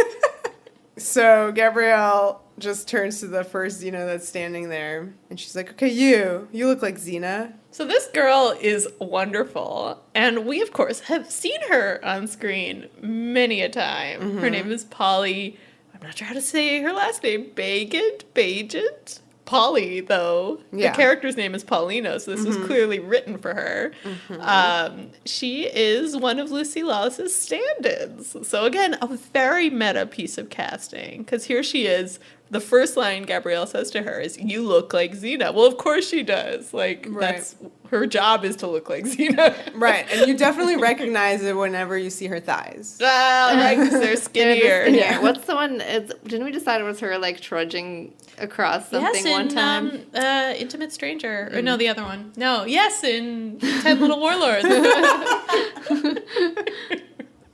So Gabrielle just turns to the first Xena that's standing there, and she's like, okay, you look like Xena. So this girl is wonderful, and we, of course, have seen her on screen many a time. Mm-hmm. Her name is Polly. I'm not sure how to say her last name. Bagent? Polly, though. Yeah. The character's name is Paulino, so this was clearly written for her. Mm-hmm. She is one of Lucy Lawless's stand-ins. So again, a very meta piece of casting, because here she is. The first line Gabrielle says to her is, you look like Xena. Well, of course she does. That's her job is to look like Xena. Right, and you definitely recognize it whenever you see her thighs. Right, because they're skinnier. Yeah. What's the one? Didn't we decide it was her trudging across something one time? Intimate Stranger. Or no, the other one. No, yes, in 10 Little Warlords.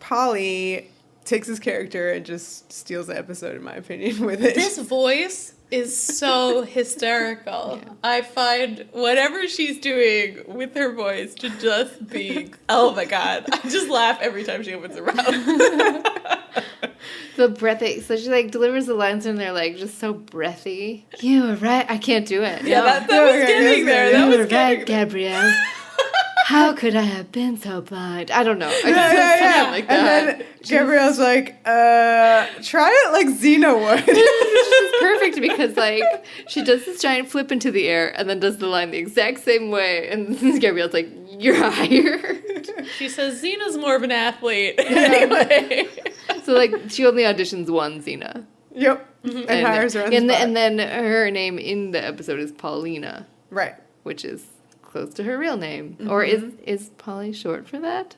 Polly takes his character and just steals the episode, in my opinion, with it. This voice is so hysterical. Yeah. I find whatever she's doing with her voice to just be, oh my god. I just laugh every time she opens her mouth. The breathy. So she like delivers the lines and they're like just so breathy. You were right. I can't do it. Yeah, No. that was getting there. That You was were getting right, there. Gabrielle. How could I have been so blind? I don't know. Yeah, yeah. Like that. And then Gabrielle's like, try it like Xena would. Which is perfect because like she does this giant flip into the air and then does the line the exact same way, and Gabrielle's like, "You're hired." She says Xena's more of an athlete. Anyway. So like she only auditions one Xena, Yep. And hires her on the and, spot. and then her name in the episode is Paulina, Right. which is close to her real name, or is Polly short for that?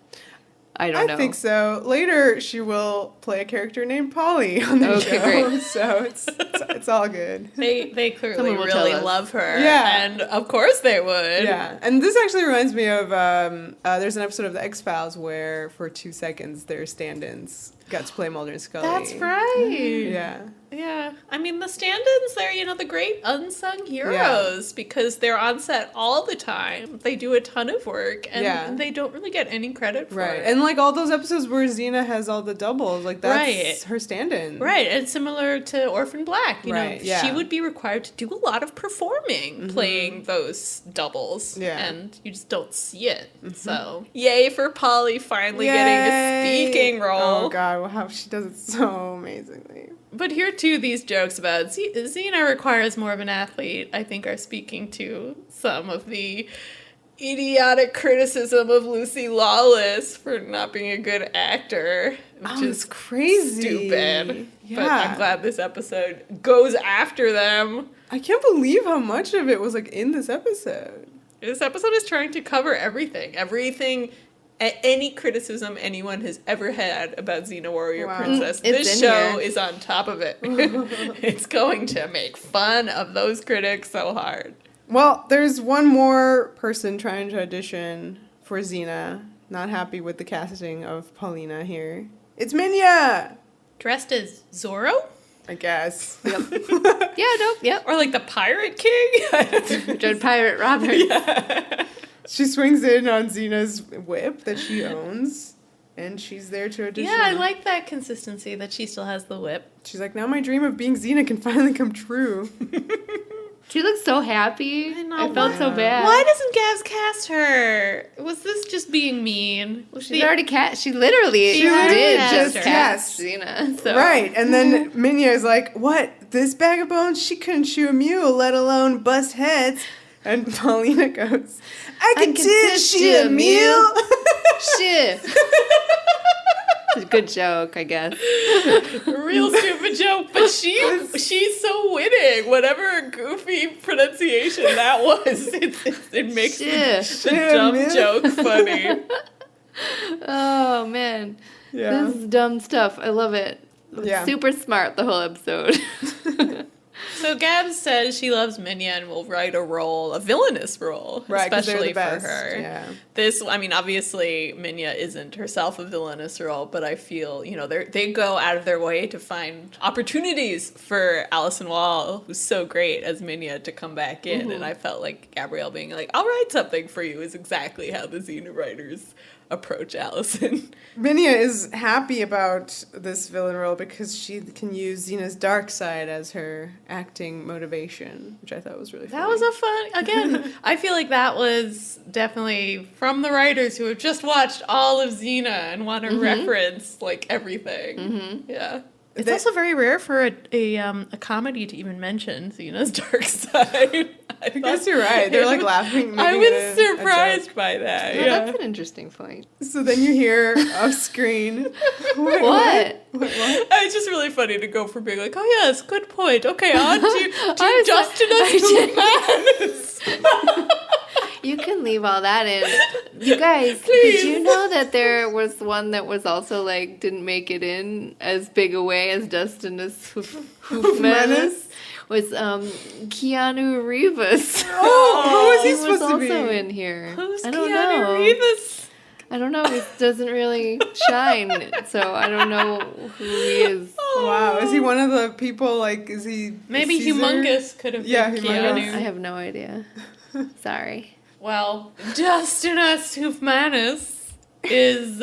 I don't know. I think so. Later, she will play a character named Polly on the Okay, show. great. So it's all good. They clearly Someone will tell really us. love her. Yeah. And of course they would. Yeah, and this actually reminds me of there's an episode of The X-Files where for 2 seconds their stand-ins got to play Mulder and Scully. That's right. Yeah. Yeah. I mean, the stand-ins, they're, the great unsung heroes because they're on set all the time. They do a ton of work and they don't really get any credit for Right. it. And like all those episodes where Xena has all the doubles, like that's Right. her stand-in. Right, and similar to Orphan Black, Right, yeah. she would be required to do a lot of performing, playing those doubles, Yeah. and you just don't see it. So, yay for Polly finally getting a speaking role. Oh god, well, how she does it so amazingly. But here too, these jokes about Xena requires more of an athlete, I think, are speaking to some of the idiotic criticism of Lucy Lawless for not being a good actor. Which is it's crazy. stupid. Yeah. But I'm glad this episode goes after them. I can't believe how much of it was like in this episode. This episode is trying to cover everything. Any criticism anyone has ever had about Xena Warrior Wow. Princess, It's this in show here. is on top of it. It's going to make fun of those critics so hard. Well, there's one more person trying to audition for Xena. Not happy with the casting of Paulina here. It's Minya! Dressed as Zorro? I guess. Yeah, nope, yep. Or like the Pirate King? Joan Pirate Roberts. Yeah. She swings in on Xena's whip that she owns, and she's there to audition. Yeah, I like that consistency that she still has the whip. She's like, now my dream of being Xena can finally come true. She looks so happy. I know, I felt so bad. Why doesn't Gabs cast her? Was this just being mean? Was She's already cast. She literally She did already just cast her. cast Xena. So. Right, and then Minya is like, what? This bag of bones? She couldn't shoe a mule, let alone bust heads. And Paulina goes, I can teach you a mule. Shit. It's a good joke, I guess. Real stupid joke, but she's so winning. Whatever goofy pronunciation that was, it makes the dumb man. joke funny. Oh, man. Yeah. This is dumb stuff. I love it. Yeah. Super smart, the whole episode. So Gabs says she loves Minya and will write a villainous role, Right, 'cause they're especially the best. for her. Yeah. Obviously Minya isn't herself a villainous role, but I feel, they go out of their way to find opportunities for Alison Wall, who's so great as Minya, to come back in. And I felt like Gabrielle being like, I'll write something for you is exactly how the Xena writers approach Allison. Minya is happy about this villain role because she can use Xena's dark side as her acting motivation, which I thought was really funny. That was a fun, again, I feel like that was definitely from the writers who have just watched all of Xena and want to reference, like, everything. Yeah. It's also very rare for a comedy to even mention Xena's dark side. I guess you're right. They're like laughing. I making was it a surprised joke. by that. Oh, Yeah. that's an interesting point. So then you hear off screen. Wait, What? What? It's just really funny to go from being like, oh yes, good point. Okay, on to I Justin as Lumanus. You can leave all that in. You guys, Please. did you know that there was one that was also like didn't make it in as big a way as Dustin as Hoofmanus? Was Keanu Reeves. Oh, who was he was supposed to be? also in here. Who's I don't Keanu know. Reeves? I don't know. He doesn't really shine, so I don't know who he is. Wow, is he one of the people, like, is he Maybe Caesar? Humongous could have been Keanu. I have no idea. Sorry. Well, Justinus Huffmanus is,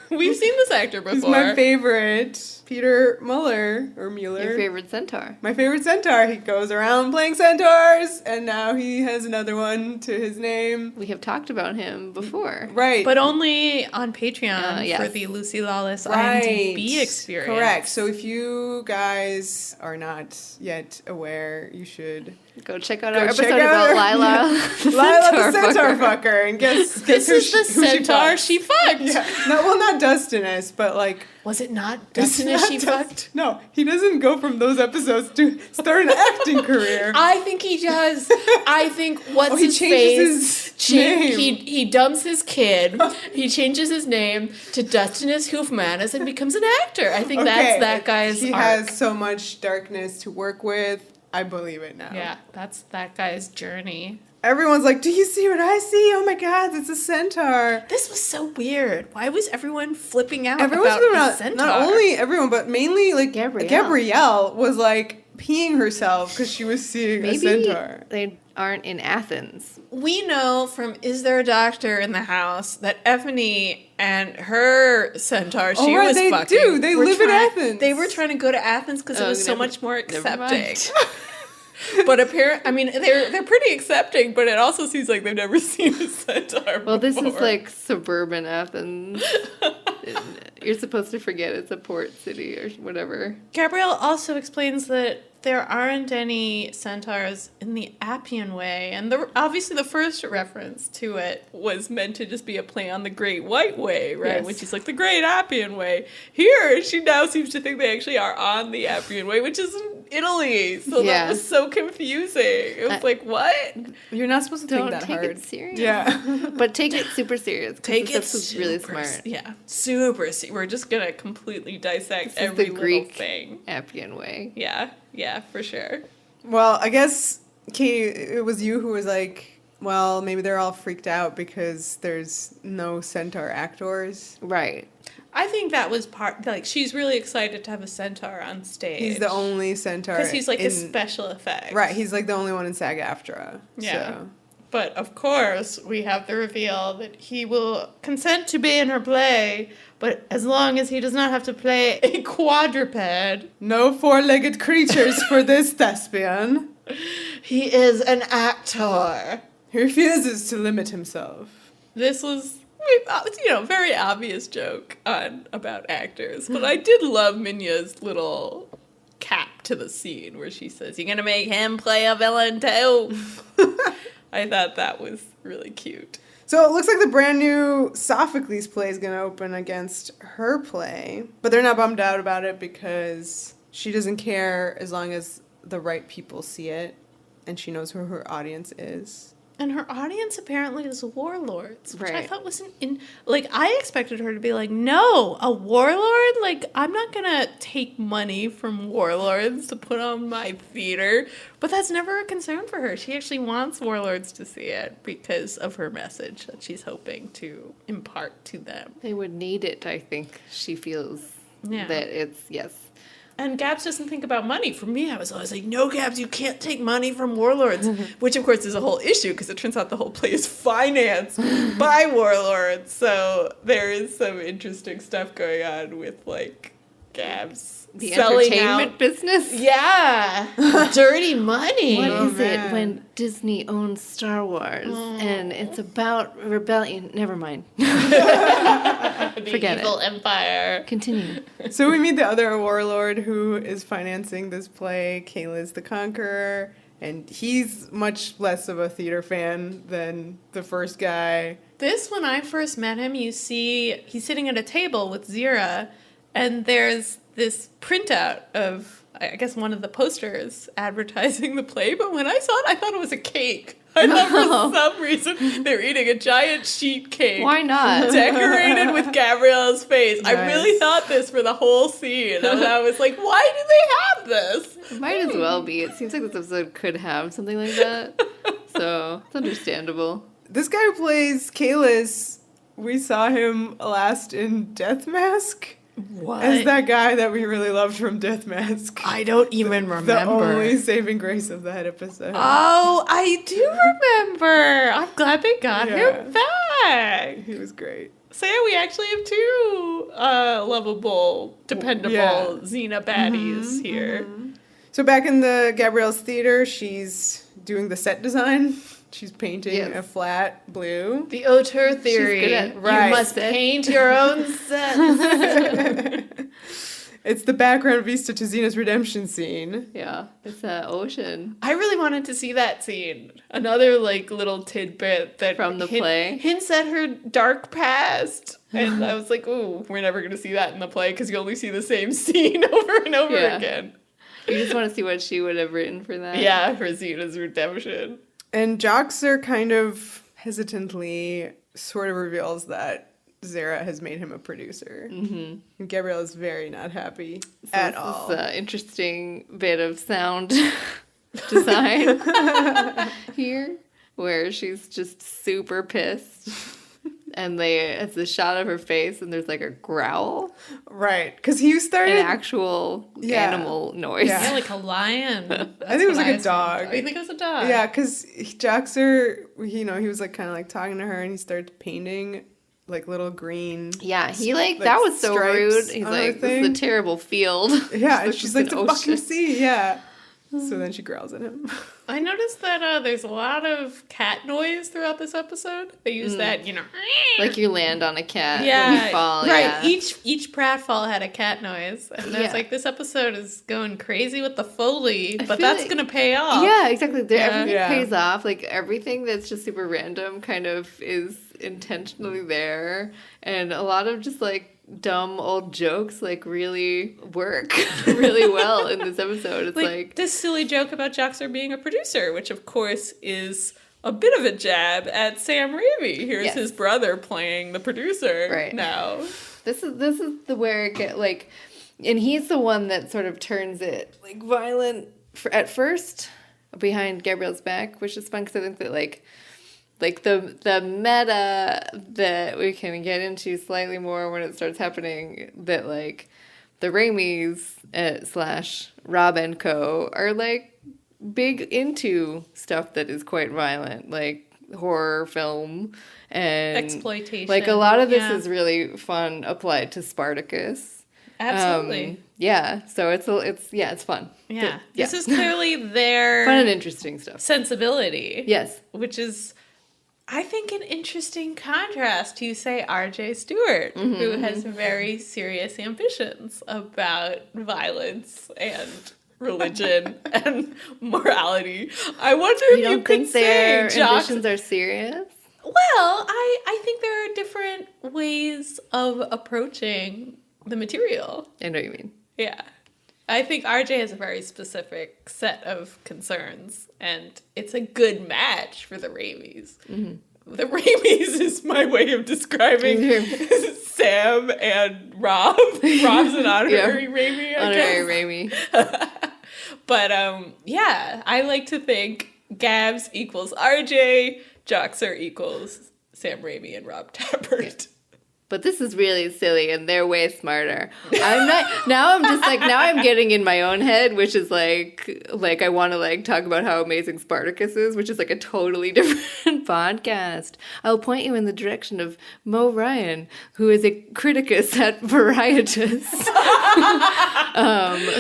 we've seen this actor before. He's my favorite. Peter Muller, or Mueller. Your favorite centaur. My favorite centaur. He goes around playing centaurs, and now he has another one to his name. We have talked about him before. Right. But only on Patreon yes. for the Lucy Lawless IMDb experience. Correct. So if you guys are not yet aware, you should go check out our episode about Lila. Lila the centaur fucker. And guess this is the centaur she fucked. Yeah. No, well, not Dustinus, but like... Was it not Dustinus she fucked? No, he doesn't go from those episodes to start an acting career. I think he does. I think what's he his changes face? his name. He dumps his kid. He changes his name to Dustinus Huffmanus and becomes an actor. I think that's that guy's He arc. has so much darkness to work with. I believe it now. Yeah, that's that guy's journey. Everyone's like, do you see what I see? Oh my god, it's a centaur. This was so weird. Why was everyone flipping out Everyone's about the centaur? Not only everyone, but mainly like Gabrielle was like peeing herself because she was seeing a centaur. They aren't in Athens. We know from Is There a Doctor in the House that Effie and her centaur she was they fucking. do. They live in Athens. They were trying to go to Athens because it was so much more accepting. But apparently, I mean, they're pretty accepting, but it also seems like they've never seen a centaur Well, this before. is like suburban Athens. You're supposed to forget it's a port city or whatever. Gabrielle also explains that there aren't any centaurs in the Appian Way, and obviously the first reference to it was meant to just be a play on the Great White Way, right? Yes. Which is like the Great Appian Way. Here, she now seems to think they actually are on the Appian Way, which is in Italy. So that was so confusing. It was like, what? You're not supposed to think that take hard. it serious. Yeah. But take it super serious. Take it super really smart. Yeah, super. We're just gonna completely dissect This is every the little Greek thing. Appian Way. Yeah, for sure. Well, I guess, Katie, it was you who was like, well, maybe they're all freaked out because there's no centaur actors. Right. I think that was she's really excited to have a centaur on stage. He's the only centaur. Because he's like a special effect. Right, he's like the only one in SAG-AFTRA. Yeah. So. But of course, we have the reveal that he will consent to be in her play, but as long as he does not have to play a quadruped. No four-legged creatures for this thespian. He is an actor. He refuses to limit himself. This was, very obvious joke about actors, but I did love Minya's little cap to the scene where she says, "You're gonna make him play a villain too." I thought that was really cute. So it looks like the brand new Sophocles play is going to open against her play, but they're not bummed out about it because she doesn't care as long as the right people see it, and she knows who her audience is. And her audience apparently is warlords, which I Right. thought was I expected her to be like, no, a warlord? Like, I'm not going to take money from warlords to put on my theater. But that's never a concern for her. She actually wants warlords to see it because of her message that she's hoping to impart to them. They would need it, I think. She feels that it's, yes. And Gabs doesn't think about money. For me, I was always like, no, Gabs, you can't take money from warlords. Which, of course, is a whole issue because it turns out the whole play is financed by warlords. So there is some interesting stuff going on with, like, Gabs The selling entertainment out. business? Yeah. Dirty money. What is man. it when Disney owns Star Wars and it's about rebellion? Never mind. The Forget evil it. empire. Continue. So we meet the other warlord who is financing this play, Caelus the Conqueror, and he's much less of a theater fan than the first guy. This, when I first met him, you see he's sitting at a table with Zehra, and there's this printout of, I guess, one of the posters advertising the play, but when I saw it, I thought it was a cake. I thought for some reason they're eating a giant sheet cake. Why not? Decorated with Gabrielle's face. I Nice. really thought this for the whole scene. And I was like, why do they have this? It might as well be. It seems like this episode could have something like that. So, it's understandable. This guy who plays Caelus we saw him last in Death Mask. What? As that guy that we really loved from Death Mask. I don't even remember. The only saving grace of that episode. Oh, I do remember. I'm glad they got him back. He was great. So yeah, we actually have two lovable, dependable Xena baddies here. Mm-hmm. So back in the Gabrielle's theater, she's doing the set design. She's painting a flat blue. The auteur theory. You must paint your own sets. It's the background vista to Xena's redemption scene. Yeah, it's that ocean. I really wanted to see that scene. Another little tidbit that from the play hints at her dark past. And I was like, ooh, we're never going to see that in the play because you only see the same scene over and over again. You just want to see what she would have written for that. Yeah, for Xena's redemption. And Joxer kind of hesitantly sort of reveals that Zehra has made him a producer. Mm-hmm. And Gabrielle is very not happy at all. This is an interesting bit of sound design here, where she's just super pissed. And it's a shot of her face, and there's a growl. Right, because he started... An actual animal noise. Yeah, like a lion. I think it was a dog. Oh, you think it was a dog? Yeah, because Joxer, he was kind of talking to her, and he starts painting little green... Yeah, he that was so rude. He's like, this is a terrible field. Yeah, and she's like, the fucking sea, yeah. So then she growls at him. I noticed that there's a lot of cat noise throughout this episode. They use that, like you land on a cat when you fall. Right. Yeah. Each pratfall had a cat noise. And I was this episode is going crazy with the foley, but that's going to pay off. Yeah, exactly. Everything pays off. Everything that's just super random kind of is intentionally there. And a lot of just dumb old jokes really work really well in this episode. It's this silly joke about Joxer being a producer, which of course is a bit of a jab at Sam Raimi. Here's his brother playing the producer now. This is where it get and he's the one that sort of turns it violent at first behind Gabrielle's back, which is fun because I think that the meta that we can get into slightly more when it starts happening, that the Raimis / Rob and Co. are big into stuff that is quite violent, horror film and exploitation. A lot of this is really fun applied to Spartacus. Absolutely. So it's fun. Yeah. This is clearly their fun and interesting stuff. Sensibility. Yes. Which is, I think, an interesting contrast to, say, R.J. Stewart, who has very serious ambitions about violence and religion and morality. I wonder if you could say their ambitions are serious? Well, I think there are different ways of approaching the material. I know what you mean. Yeah. I think RJ has a very specific set of concerns, and it's a good match for the Raimis. Mm-hmm. The Raimis is my way of describing Sam and Rob. Rob's an honorary Raimi, I guess. Honorary Raimi. But, I like to think Gabs equals RJ, Joxer equals Sam Raimi and Rob Tappert. Yeah. But this is really silly, and they're way smarter. Now I'm getting in my own head, which is I want to talk about how amazing Spartacus is, which is a totally different podcast. I'll point you in the direction of Mo Ryan, who is a criticus at Gratuitous,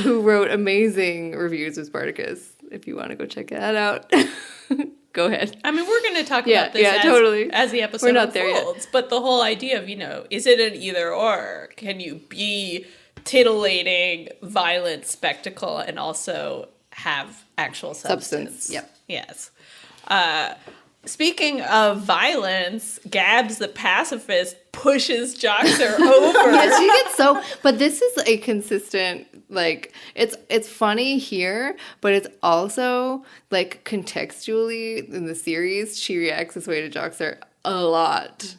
who wrote amazing reviews of Spartacus. If you want to go check that out. Go ahead. I mean, we're going to talk about this as the episode unfolds. But the whole idea of, is it an either or? Can you be titillating, violent spectacle and also have actual substance? Yep. Yes. Speaking of violence, Gabs the pacifist pushes Joxer over. Yeah, she gets but this is a consistent, it's funny here, but it's also, contextually in the series, she reacts this way to Joxer a lot.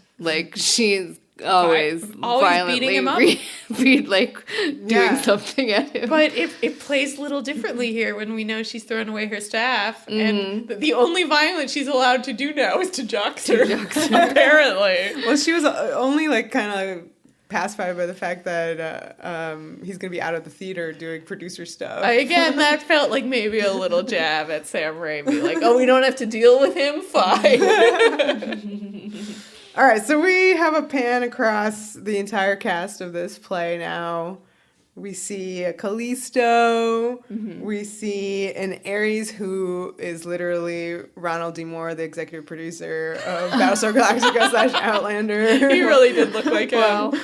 She's always beating him up. Doing something at him. But it plays a little differently here when we know she's throwing away her staff, and the only violence she's allowed to do now is to jox her. Apparently. Well, she was only like kind of pacified by the fact that he's going to be out of the theater doing producer stuff. Again, that felt like maybe a little jab at Sam Raimi. Like, oh, we don't have to deal with him? Fine. All right, so we have a pan across the entire cast of this play now. We see a Callisto. Mm-hmm. We see an Ares who is literally Ronald D. Moore, the executive producer of Battlestar Galactica / Outlander. He really did look like him. Wow.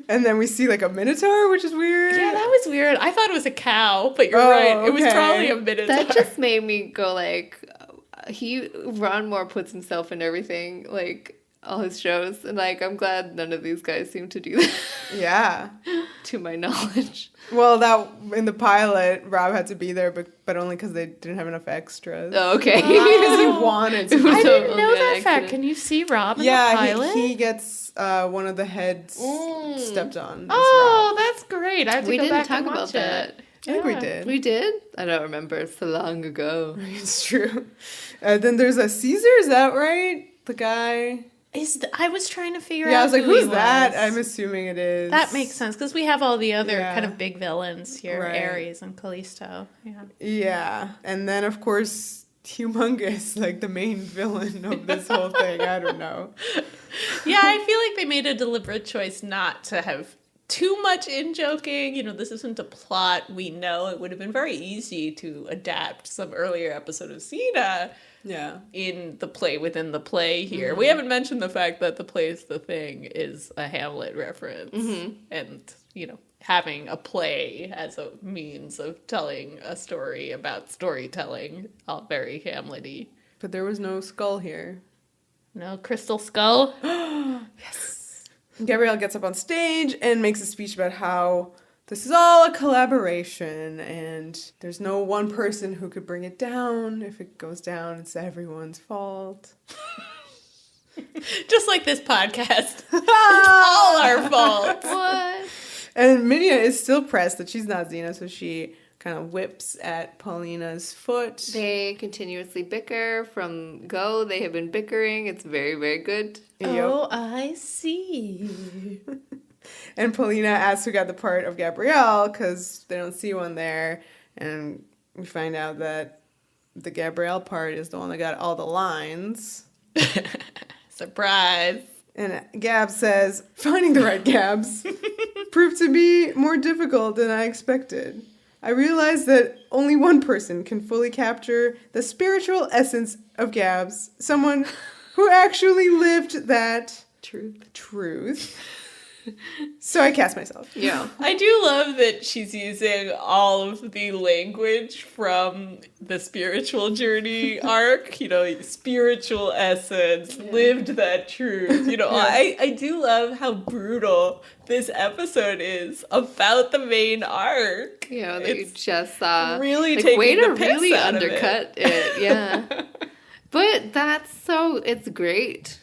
And then we see like a Minotaur, which is weird. Yeah, that was weird. I thought it was a cow, but you're right. Okay. It was probably a Minotaur. That just made me go like, Ron Moore puts himself in everything, like, all his shows, and like I'm glad none of these guys seem to do that. Yeah. To my knowledge. Well, that in the pilot, Rob had to be there, but only because they didn't have enough extras. Oh, okay. Because he wanted to. I didn't know that fact. Can you see Rob in the pilot? Yeah, he gets one of the heads stepped on. Oh, that's great. I have to we go didn't back talk and watch about that. it. I think we did. We did? I don't remember. It's so long ago. It's true. Then there's a Caesar. Is that right? The guy. I was trying to figure out. Yeah, I was like, who's that? Was. I'm assuming it is. That makes sense because we have all the other kind of big villains here, right. Ares and Callisto. Yeah. Yeah, and then of course, Humongous, like the main villain of this whole thing. I don't know. Yeah, I feel like they made a deliberate choice not to have too much in-joking. You know, this isn't a plot. We know it would have been very easy to adapt some earlier episode of Xena. Yeah. In the play within the play here. Mm-hmm. We haven't mentioned the fact that the play is the thing is a Hamlet reference. Mm-hmm. And, you know, having a play as a means of telling a story about storytelling, all very Hamlet-y. But there was no skull here. No crystal skull? Yes. Gabrielle gets up on stage and makes a speech about how this is all a collaboration, and there's no one person who could bring it down. If it goes down, it's everyone's fault. Just like this podcast. It's all our fault. What? And Minia is still pressed that she's not Xena, so she kind of whips at Paulina's foot. They continuously bicker from go. They have been bickering. It's very, very good. Oh, I see. And Paulina asks who got the part of Gabrielle because they don't see one there. And we find out that the Gabrielle part is the one that got all the lines. Surprise. And Gabs says, finding the right Gabs proved to be more difficult than I expected. I realized that only one person can fully capture the spiritual essence of Gabs, someone who actually lived that truth. So I cast myself. Yeah. I do love that she's using all of the language from the spiritual journey arc, you know, spiritual essence, lived that truth. You know, I do love how brutal this episode is about the main arc. You know, that you just saw. Really like, taking way to really undercut it. Yeah. But it's great.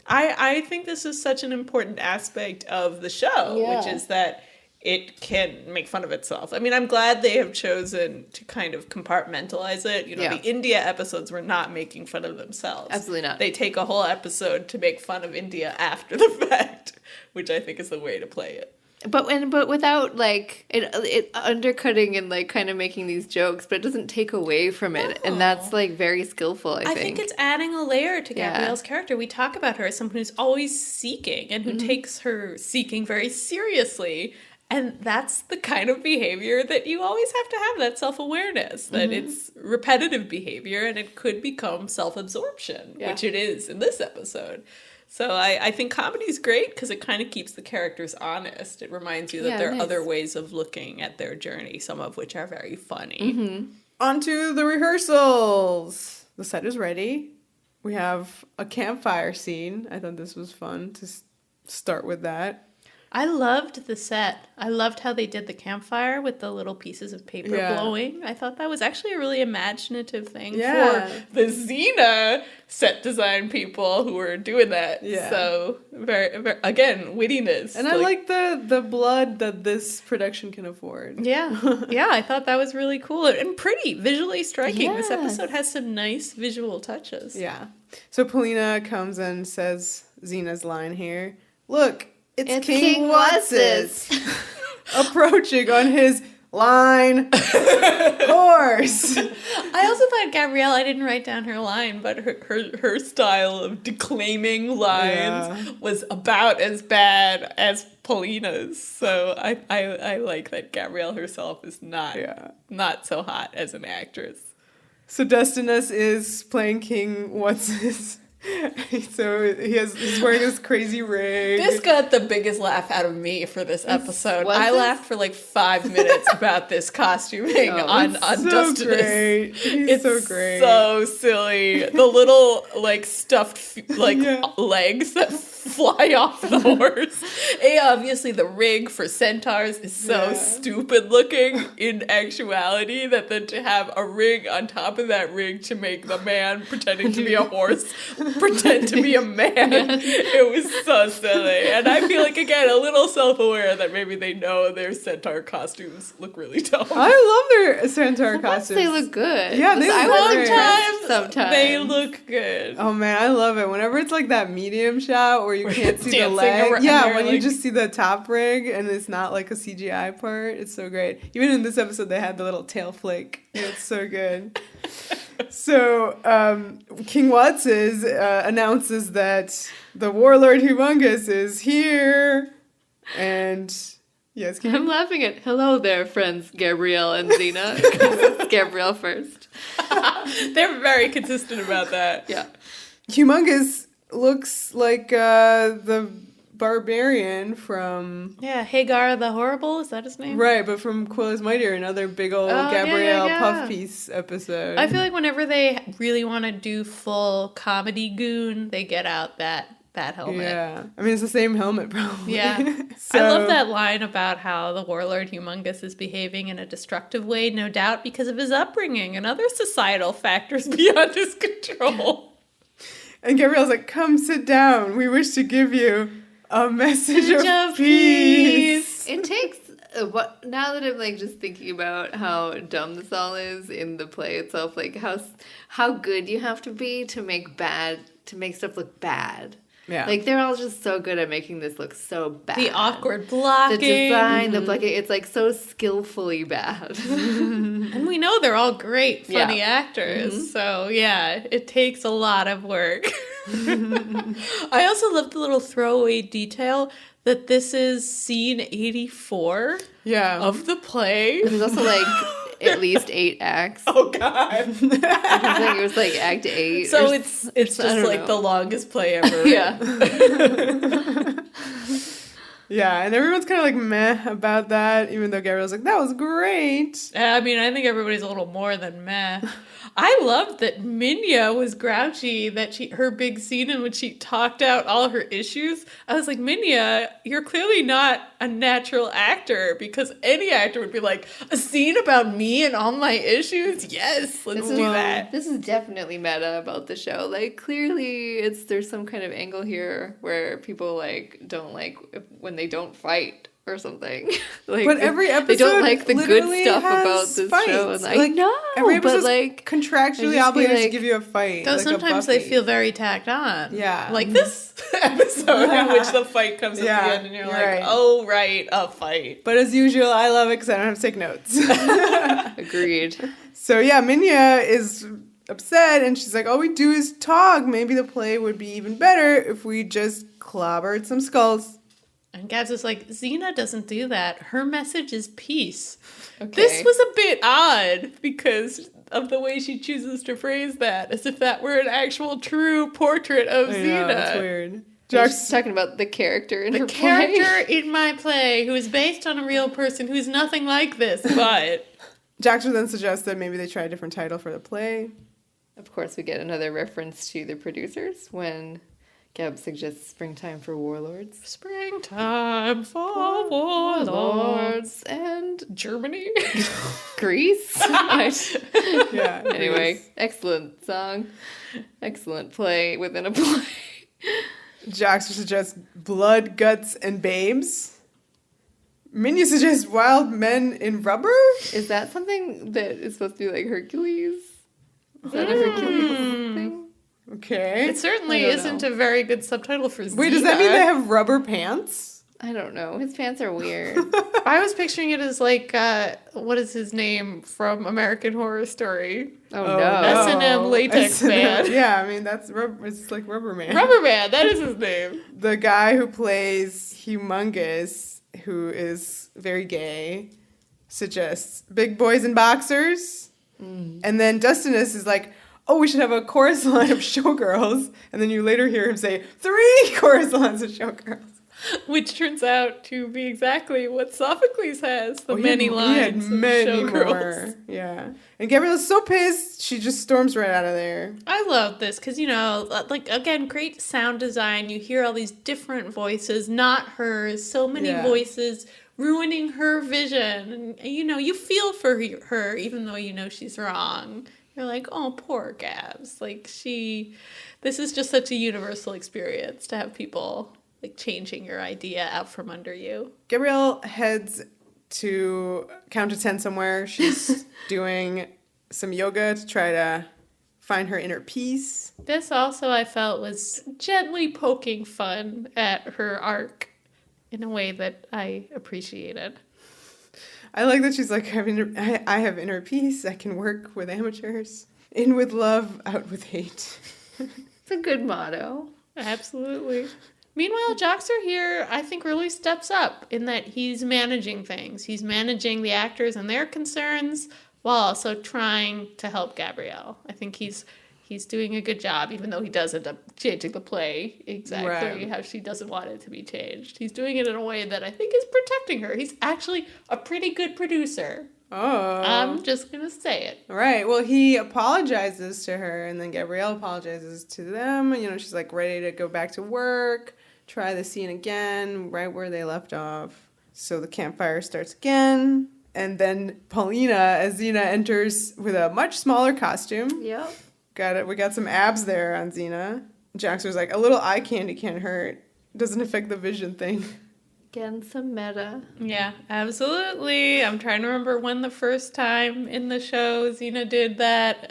I think this is such an important aspect of the show, which is that it can make fun of itself. I mean, I'm glad they have chosen to kind of compartmentalize it. You know, the India episodes were not making fun of themselves. Absolutely not. They take a whole episode to make fun of India after the fact, which I think is the way to play it. But without, like, it undercutting and, like, kind of making these jokes, but it doesn't take away from it. And that's, like, very skillful, I think. I think it's adding a layer to Gabrielle's character. We talk about her as someone who's always seeking and who takes her seeking very seriously. And that's the kind of behavior that you always have to have, that self-awareness, that it's repetitive behavior and it could become self-absorption, which it is in this episode. So I think comedy is great because it kind of keeps the characters honest. It reminds you that there are other ways of looking at their journey, some of which are very funny. Mm-hmm. On to the rehearsals. The set is ready. We have a campfire scene. I thought this was fun to start with that. I loved the set. I loved how they did the campfire with the little pieces of paper blowing. I thought that was actually a really imaginative thing for the Xena set design people who were doing that. Yeah. So, very, very, again, wittiness. And I like the blood that this production can afford. Yeah. Yeah, I thought that was really cool and pretty, visually striking. Yes. This episode has some nice visual touches. Yeah. So Polina comes and says Xena's line here. Look, it's King What's-Its approaching on his line horse. I also thought Gabrielle, I didn't write down her line, but her style of declaiming lines was about as bad as Polina's. So I like that Gabrielle herself is not so hot as an actress. So Destinus is playing King What's-His. So he's wearing this crazy rig. This got the biggest laugh out of me for this episode. I laughed for like 5 minutes about this costuming on Destinus. Great. He's so great. So silly. The little like stuffed legs that fly off the horse. Obviously the rig for centaurs is so stupid looking in actuality that then to have a rig on top of that rig to make the man pretending to be a horse pretend to be a man. It was so silly. And I feel like, again, a little self-aware that maybe they know their centaur costumes look really dumb. I love their centaur costumes. They look good. Yeah, they look sometimes they look good. Oh man, I love it. Whenever it's like that medium shot where you can't see the leg. Yeah, when you just see the top rig and it's not like a CGI part. It's so great. Even in this episode, they had the little tail flick. It's so good. So, King What's-His announces that the warlord Humongous is here. And, yes, I'm laughing at, hello there, friends, Gabrielle and Xena. It's Gabrielle first. They're very consistent about that. Yeah. Humongous looks like the barbarian from... Yeah, Hagar the Horrible, is that his name? Right, but from Quill is Mightier, another big old Gabrielle puff piece episode. I feel like whenever they really want to do full comedy goon, they get out that helmet. Yeah. I mean, it's the same helmet, probably. Yeah. So, I love that line about how the warlord Humongous is behaving in a destructive way, no doubt because of his upbringing and other societal factors beyond his control. And Gabrielle's like, come sit down. We wish to give you a message of peace. It takes, now that I'm like just thinking about how dumb this all is in the play itself, like how good you have to be to make stuff look bad. Yeah. Like, they're all just so good at making this look so bad. The awkward blocking. The design, the blocking, it's like so skillfully bad. And we know they're all great, funny actors. Mm-hmm. So, yeah, it takes a lot of work. I also love the little throwaway detail that this is scene 84 of the play. There's also, like, at least 8 acts. Oh, God. I think it was, like, act 8. So it's just, like, the longest play ever. Yeah. Yeah, and everyone's kind of, like, meh about that, even though Gabrielle's like, that was great. I mean, I think everybody's a little more than meh. I loved that Minya was grouchy, that her big scene in which she talked out all her issues. I was like, Minya, you're clearly not a natural actor, because any actor would be like, a scene about me and all my issues? Yes, let's do that. This is definitely meta about the show. Like, clearly there's some kind of angle here where people, like, don't like when they don't fight or something. Like, but every episode they don't like the good stuff about this show. And like, no, every but like contractually obligated to give you a fight. Though like sometimes they feel very tacked on. Yeah, like this episode in which the fight comes at the end, and you're like, oh right, a fight. But as usual, I love it because I don't have to take notes. Agreed. So yeah, Minya is upset, and she's like, all we do is talk. Maybe the play would be even better if we just clobbered some skulls. And Gabs is like, Xena doesn't do that. Her message is peace. Okay. This was a bit odd because of the way she chooses to phrase that, as if that were an actual true portrait of Xena. Know, that's weird. She's talking about the character in her play. The character in my play, who is based on a real person who is nothing like this, but... Jackson then suggests that maybe they try a different title for the play. Of course, we get another reference to the producers when Gab suggests springtime for warlords. Springtime for warlords. And Germany. Greece. Yeah. Anyway, Greece. excellent song. Excellent play within a play. Jax suggests blood, guts, and babes. Minya suggests wild men in rubber. Is that something that is supposed to be like Hercules? Is that a Hercules thing? Okay. It certainly I don't isn't know. a very good subtitle for Xena. Wait, does that mean they have rubber pants? I don't know. His pants are weird. I was picturing it as like, what is his name from American Horror Story? Oh, Oh, no. S&M latex man. Yeah, I mean, that's rubber. It's like Rubber Man. Rubber Man, that is his name. The guy who plays Humongous, who is very gay, suggests big boys in boxers. And then Dustinus is like, oh, we should have a chorus line of showgirls. And then you later hear him say, 3 chorus lines of showgirls. Which turns out to be exactly what Sophocles has, the many He had lines many of showgirls. more. Yeah. And Gabrielle's so pissed, she just storms right out of there. I love this because, you know, like, again, great sound design. You hear all these different voices, not hers, so many voices ruining her vision. And, you know, you feel for her even though you know she's wrong. You're like, oh, poor Gabs. Like, this is just such a universal experience to have people, like, changing your idea out from under you. Gabrielle heads to count to 10 somewhere. She's doing some yoga to try to find her inner peace. This also, I felt, was gently poking fun at her arc in a way that I appreciated. I like that she's like, I have inner peace. I can work with amateurs. In with love, out with hate. It's a good motto. Absolutely. Meanwhile, Joxer here, I think, really steps up in that he's managing things. He's managing the actors and their concerns while also trying to help Gabrielle. I think he's doing a good job, even though he does end up changing the play exactly how she doesn't want it to be changed. He's doing it in a way that I think is protecting her. He's actually a pretty good producer. Oh. I'm just going to say it. Right. Well, he apologizes to her, and then Gabrielle apologizes to them. And, you know, she's like ready to go back to work, try the scene again, right where they left off. So the campfire starts again. And then Paulina, as Xena, enters with a much smaller costume. Yep. Got it. We got some abs there on Xena. Jaxer's like, a little eye candy can't hurt. Doesn't affect the vision thing. Again, some meta. Yeah, absolutely. I'm trying to remember when the first time in the show Xena did that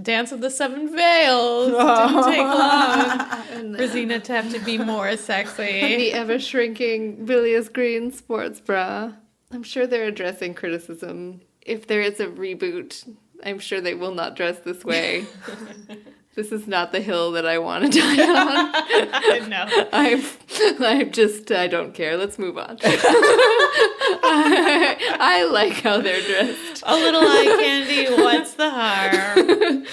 Dance of the Seven Veils. Didn't take long for Xena to have to be more sexy. The ever-shrinking bilious green sports bra. I'm sure they're addressing criticism. If there is a reboot, I'm sure they will not dress this way. This is not the hill that I want to die on. No. I don't care. Let's move on. I like how they're dressed. A little eye candy, what's the harm?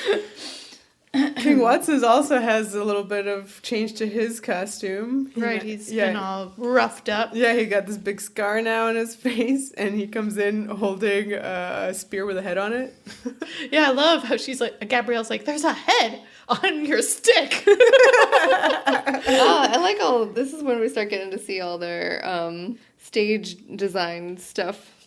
King Watson's also has a little bit of change to his costume. Right, he's been all roughed up. Yeah, he got this big scar now on his face, and he comes in holding a spear with a head on it. Yeah, I love how she's like, Gabrielle's like, there's a head on your stick. I like all, this is when we start getting to see all their stage design stuff.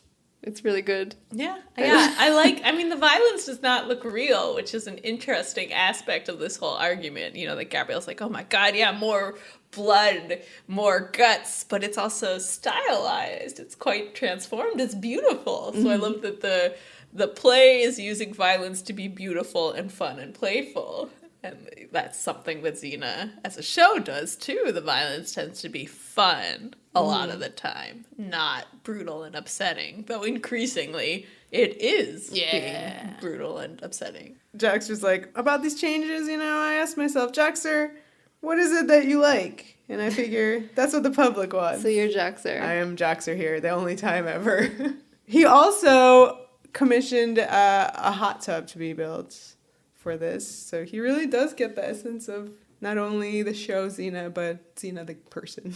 It's really good. Yeah. I mean, the violence does not look real, which is an interesting aspect of this whole argument. You know, that Gabrielle's like, oh my God, yeah, more blood, more guts, but it's also stylized. It's quite transformed. It's beautiful. So I love that the play is using violence to be beautiful and fun and playful. And that's something that Xena as a show does too. The violence tends to be fun a lot of the time, not brutal and upsetting, though increasingly it is being brutal and upsetting. Jaxer's like, about these changes, you know, I asked myself, Jaxer, what is it that you like? And I figure that's what the public wants. So you're Jaxer. I am Jaxer here, the only time ever. He also commissioned a hot tub to be built for this, so he really does get the essence of not only the show Xena, but Xena the person.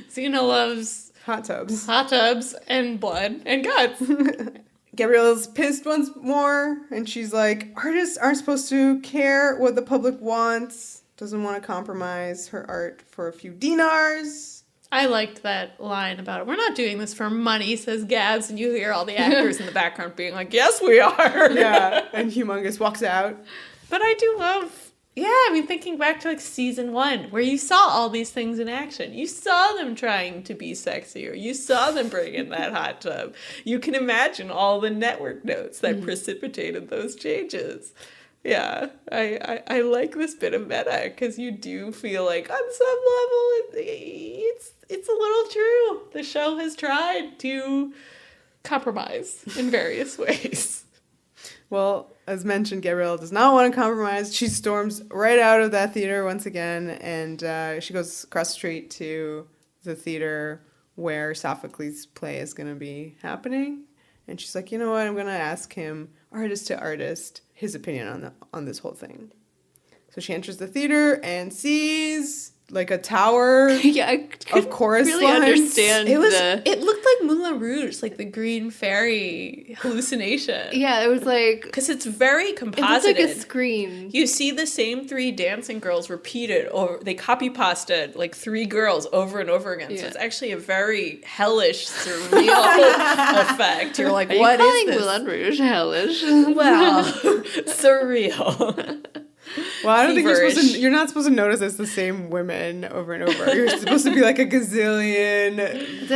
Xena loves hot tubs and blood and guts. Gabrielle's pissed once more, and she's like, artists aren't supposed to care what the public wants, doesn't want to compromise her art for a few dinars. I liked that line about, we're not doing this for money, says Gabs, and you hear all the actors in the background being like, yes, we are. Yeah, and Humongous walks out. But I do love, I mean, thinking back to like season 1, where you saw all these things in action. You saw them trying to be sexier. You saw them bring in that hot tub. You can imagine all the network notes that precipitated those changes. Yeah, I like this bit of meta, because you do feel like on some level it's a little true. The show has tried to compromise in various ways. Well, as mentioned, Gabrielle does not want to compromise. She storms right out of that theater once again, and she goes across the street to the theater where Sophocles' play is going to be happening. And she's like, you know what? I'm going to ask him, artist to artist, his opinion on this whole thing. So she enters the theater and sees like a tower of chorus really lines. Understand It looked like Moulin Rouge, like the green fairy hallucination. Yeah, it was like, because it's very composited. it looked like a screen. You see the same 3 dancing girls repeated, or they copy pasted like 3 girls over and over again. So it's actually a very hellish, surreal effect. You're like, what is this? Moulin Rouge hellish? Well, surreal. Well, I don't Feverish. think you're not supposed to notice it's the same women over and over. You're supposed to be like a gazillion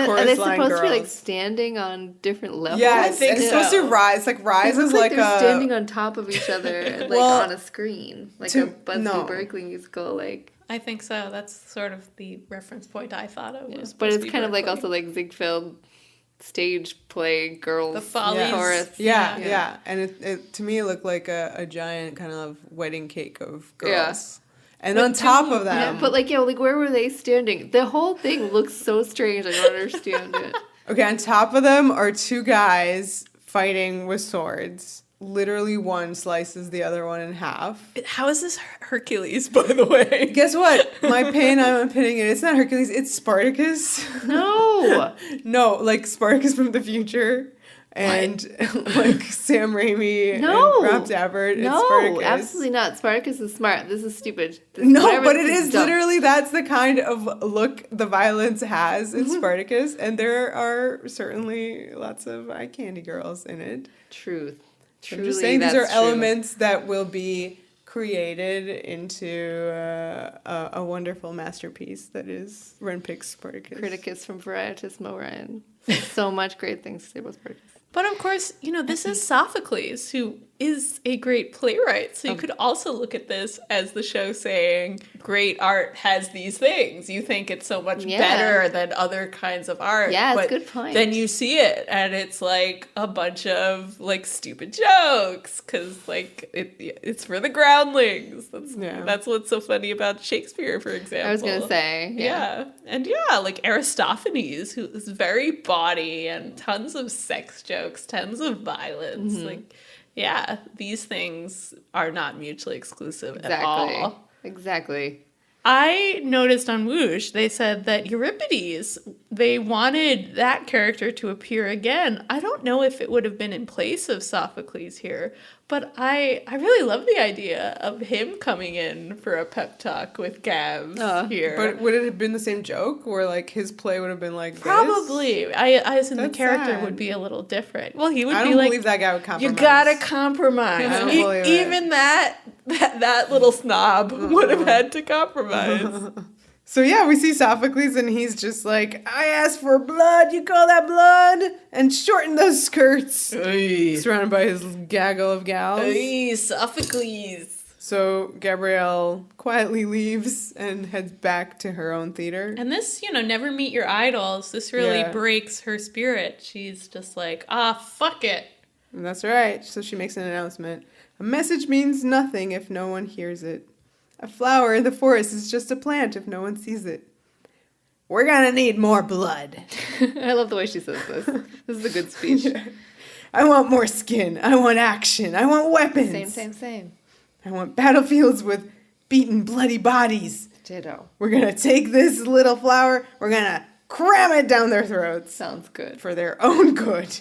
chorus Are they line supposed girls. to be like standing on different levels? Yes, I think and it's so. supposed to rise. Like rise It looks is like they're a standing on top of each other, like Well, on a screen, like to- a Busby no. Berkeley musical, like. I think so. That's sort of the reference point I thought of. Was But it's Busby kind of like Berkeley. also like Ziegfeld stage play girls The Follies. chorus. yeah. And it to me it looked like a giant kind of wedding cake of girls. And on top of them, But like where were they standing? The whole thing looks so strange. I don't understand it. okay, on top of them are 2 guys fighting with swords. Literally one slices the other one in half. How is this Hercules, by the way? Guess what? My pain, I'm pinning it. It's not Hercules, it's Spartacus. No. No, like Spartacus from the future. And like Sam Raimi No. and Rob Dabbert. No, it's Spartacus. absolutely not. Spartacus is smart. This is stupid. No, but it is dumb. literally, that's the kind of look the violence has in Spartacus. And there are certainly lots of eye candy girls in it. Truth. I'm Truly, just saying these that's are true. elements that will be created into a wonderful masterpiece that is Renpik's Spartacus. Criticus from Varietas Moran. So much great things to say about Spartacus. But of course, this is Sophocles, who is a great playwright. So you could also look at this as the show saying, great art has these things. You think it's so much better than other kinds of art. Yeah, but it's a good point. Then you see it, and it's like a bunch of like stupid jokes, because like it's for the groundlings. That's what's so funny about Shakespeare, for example. I was going to say. Yeah. And like Aristophanes, who is very bawdy and tons of sex jokes, tons of violence. Like, yeah, these things are not mutually exclusive at all. Exactly. I noticed on Whoosh, they said that Euripides, they wanted that character to appear again. I don't know if it would have been in place of Sophocles here, but I really love the idea of him coming in for a pep talk with Gabs here. But would it have been the same joke where like his play would have been like Probably. this? I assume the That's character sad. would be a little different. Well, he would I be don't like, believe that guy would compromise. you gotta compromise. I don't believe it. Even that little snob would have had to compromise. So yeah, we see Sophocles and he's just like, I asked for blood, you call that blood? And shorten those skirts. Surrounded by his gaggle of gals. Sophocles. So Gabrielle quietly leaves and heads back to her own theater. And this, never meet your idols. This really breaks her spirit. She's just like, fuck it. And that's right. So she makes an announcement. A message means nothing if no one hears it. A flower in the forest is just a plant if no one sees it. We're gonna need more blood. I love the way she says this. This is a good speech. I want more skin. I want action. I want weapons. Same. I want battlefields with beaten, bloody bodies. Ditto. We're gonna take this little flower, we're gonna cram it down their throats. Sounds good. For their own good.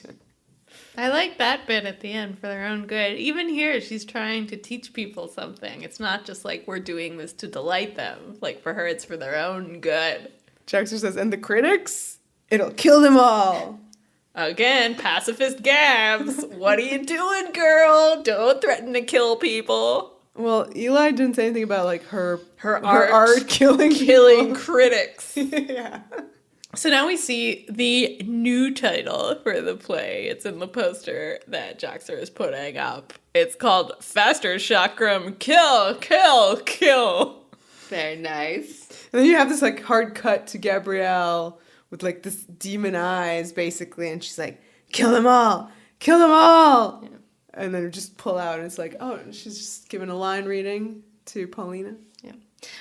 I like that bit at the end for their own good. Even here, she's trying to teach people something. It's not just like we're doing this to delight them. Like for her, it's for their own good. Jackson says, and the critics? It'll kill them all. Again, pacifist Gabs. What are you doing, girl? Don't threaten to kill people. Well, Eli didn't say anything about like her art killing critics. Yeah. So now we see the new title for the play. It's in the poster that Jaxer is putting up. It's called Faster Chakram Kill, Kill, Kill. Very nice. And then you have this like hard cut to Gabrielle with like this demon eyes basically, and she's like, kill them all, kill them all. Yeah. And then just pull out, and it's like, oh, she's just giving a line reading to Paulina. Yeah.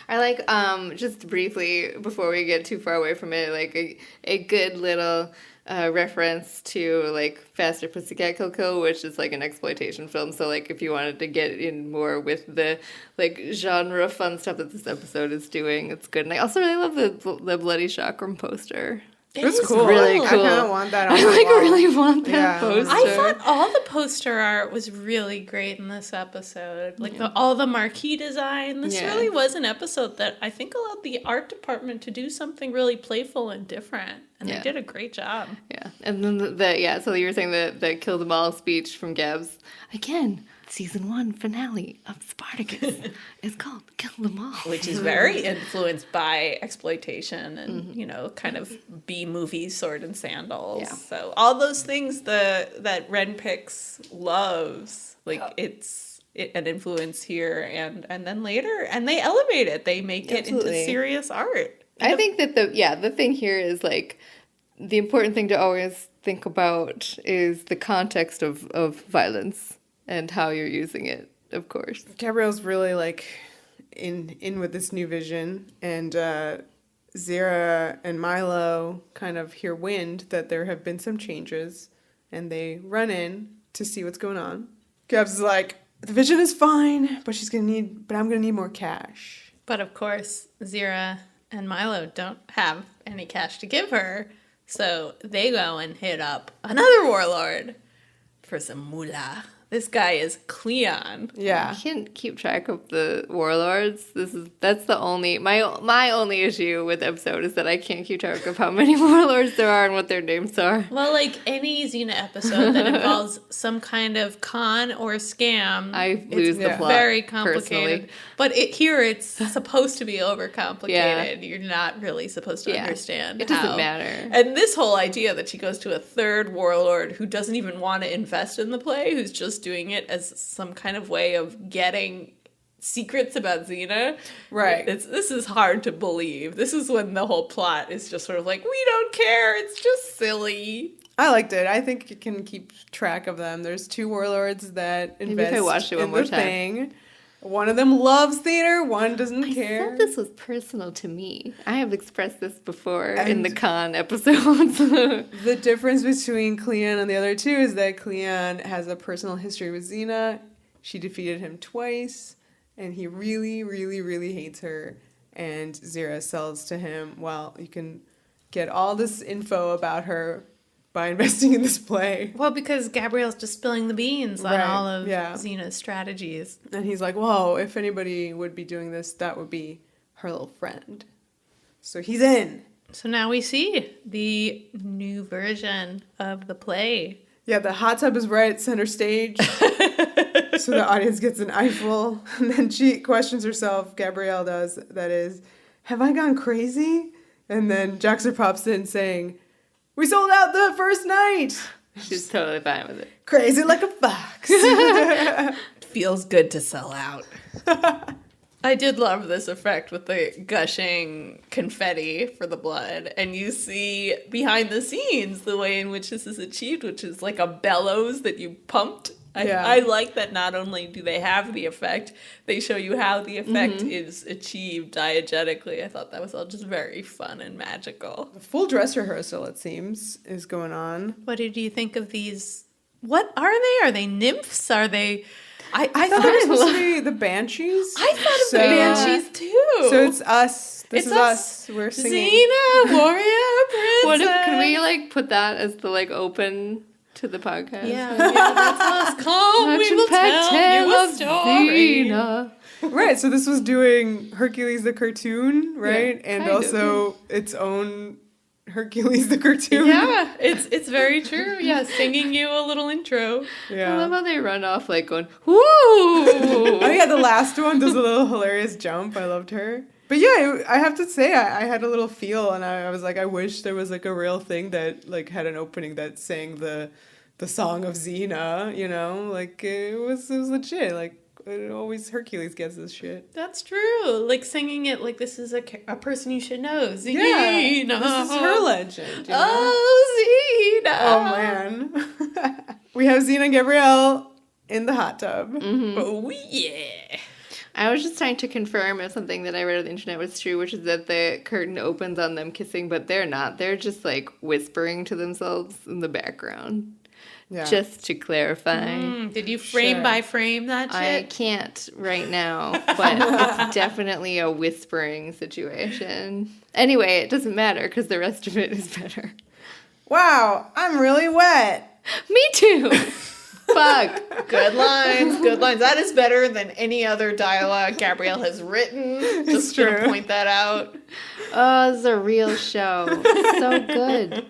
I like, just briefly, before we get too far away from it, like a good little reference to, like, Faster Pussycat Kill Kill, which is, like, an exploitation film. So, like, if you wanted to get in more with the, like, genre fun stuff that this episode is doing, it's good. And I also really love the Bloody Chakram poster. It's cool. Really cool. I kind of want that on I my like wall. really want that poster. I thought all the poster art was really great in this episode. Like all the marquee design. This really was an episode that I think allowed the art department to do something really playful and different. And they did a great job. Yeah. And then so you were saying the Kill Them All speech from Gabs. Again, season 1 finale of Spartacus is called Kill Them All. Which is very influenced by exploitation and, you know, kind of B-movie Sword and Sandals. Yeah. So all those things that Ren Pix loves, like it's an influence here and then later, and they elevate it. They make it into serious art. I think that the thing here is like the important thing to always think about is the context of violence. And how you're using it, of course. Gabrielle's really, like, in with this new vision. And Zehra and Milo kind of hear wind that there have been some changes. And they run in to see what's going on. Gabs is like, the vision is fine, but I'm going to need more cash. But, of course, Zehra and Milo don't have any cash to give her. So they go and hit up another warlord for some moolah. This guy is Cleon. Yeah. I can't keep track of the warlords. That's the only my only issue with the episode is that I can't keep track of how many warlords there are and what their names are. Well, like any Xena episode that involves some kind of con or scam, I lose the plot. Very complicated. Personally. But here it's supposed to be overcomplicated. Yeah. You're not really supposed to understand. It doesn't matter. And this whole idea that she goes to a third warlord who doesn't even want to invest in the play, who's just doing it as some kind of way of getting secrets about Xena. Right. This is hard to believe. This is when the whole plot is just sort of like, we don't care. It's just silly. I liked it. I think you can keep track of them. There's 2 warlords that invest in the thing. One of them loves theater, one doesn't care. I thought this was personal to me. I have expressed this before in the con episodes. The difference between Cleon and the other 2 is that Cleon has a personal history with Xena. She defeated him twice, and he really, really, really hates her. And Zehra sells to him, well, you can get all this info about her by investing in this play. Well, because Gabrielle's just spilling the beans on all of Xena's strategies. And he's like, whoa, if anybody would be doing this, that would be her little friend. So he's in. So now we see the new version of the play. Yeah, the hot tub is right center stage. So the audience gets an eyeful. And then she questions herself, Gabrielle does, that is, have I gone crazy? And then Jaxer pops in saying, we sold out the first night. She's totally fine with it. Crazy like a fox. Feels good to sell out. I did love this effect with the gushing confetti for the blood. And you see behind the scenes the way in which this is achieved, which is like a bellows that you pumped. I like that not only do they have the effect, they show you how the effect is achieved diegetically. I thought that was all just very fun and magical. The full dress rehearsal, it seems, is going on. What did you think of these? What are they? Are they nymphs? Are they... I thought they were supposed to be the Banshees. I thought of the Banshees too. So it's us. This is us. We're singing. Xena, warrior, princess. Can we like put that as the like open to the podcast. Yeah, that's us. Come, we will tell you a story. Xena. Right, so this was doing Hercules the cartoon, right? Yeah, and kind of, also its own Hercules the cartoon. Yeah, it's very true. Yeah, singing you a little intro. Yeah. I love how they run off like going, woo! Oh yeah, the last one does a little hilarious jump. I loved her. But yeah, I have to say, I had a little feel, and I was like, I wish there was like a real thing that like had an opening that sang the song of Xena, you know? Like it was legit. Like it always Hercules gets this shit. That's true. Like singing it like this is a person you should know. Xena. Yeah, this is her legend. You know? Oh, Xena. Oh man. We have Xena and Gabrielle in the hot tub. Mm-hmm. Oh yeah. I was just trying to confirm if something that I read on the internet was true, which is that the curtain opens on them kissing, but they're not. They're just like whispering to themselves in the background. Yeah. Just to clarify. Did you frame by frame that shit? I can't right now, but it's definitely a whispering situation. Anyway, it doesn't matter because the rest of it is better. Wow, I'm really wet. Me too. Fuck. Good lines, good lines. That is better than any other dialogue Gabrielle has written. Just true. gonna point that out. Oh, this is a real show. So good.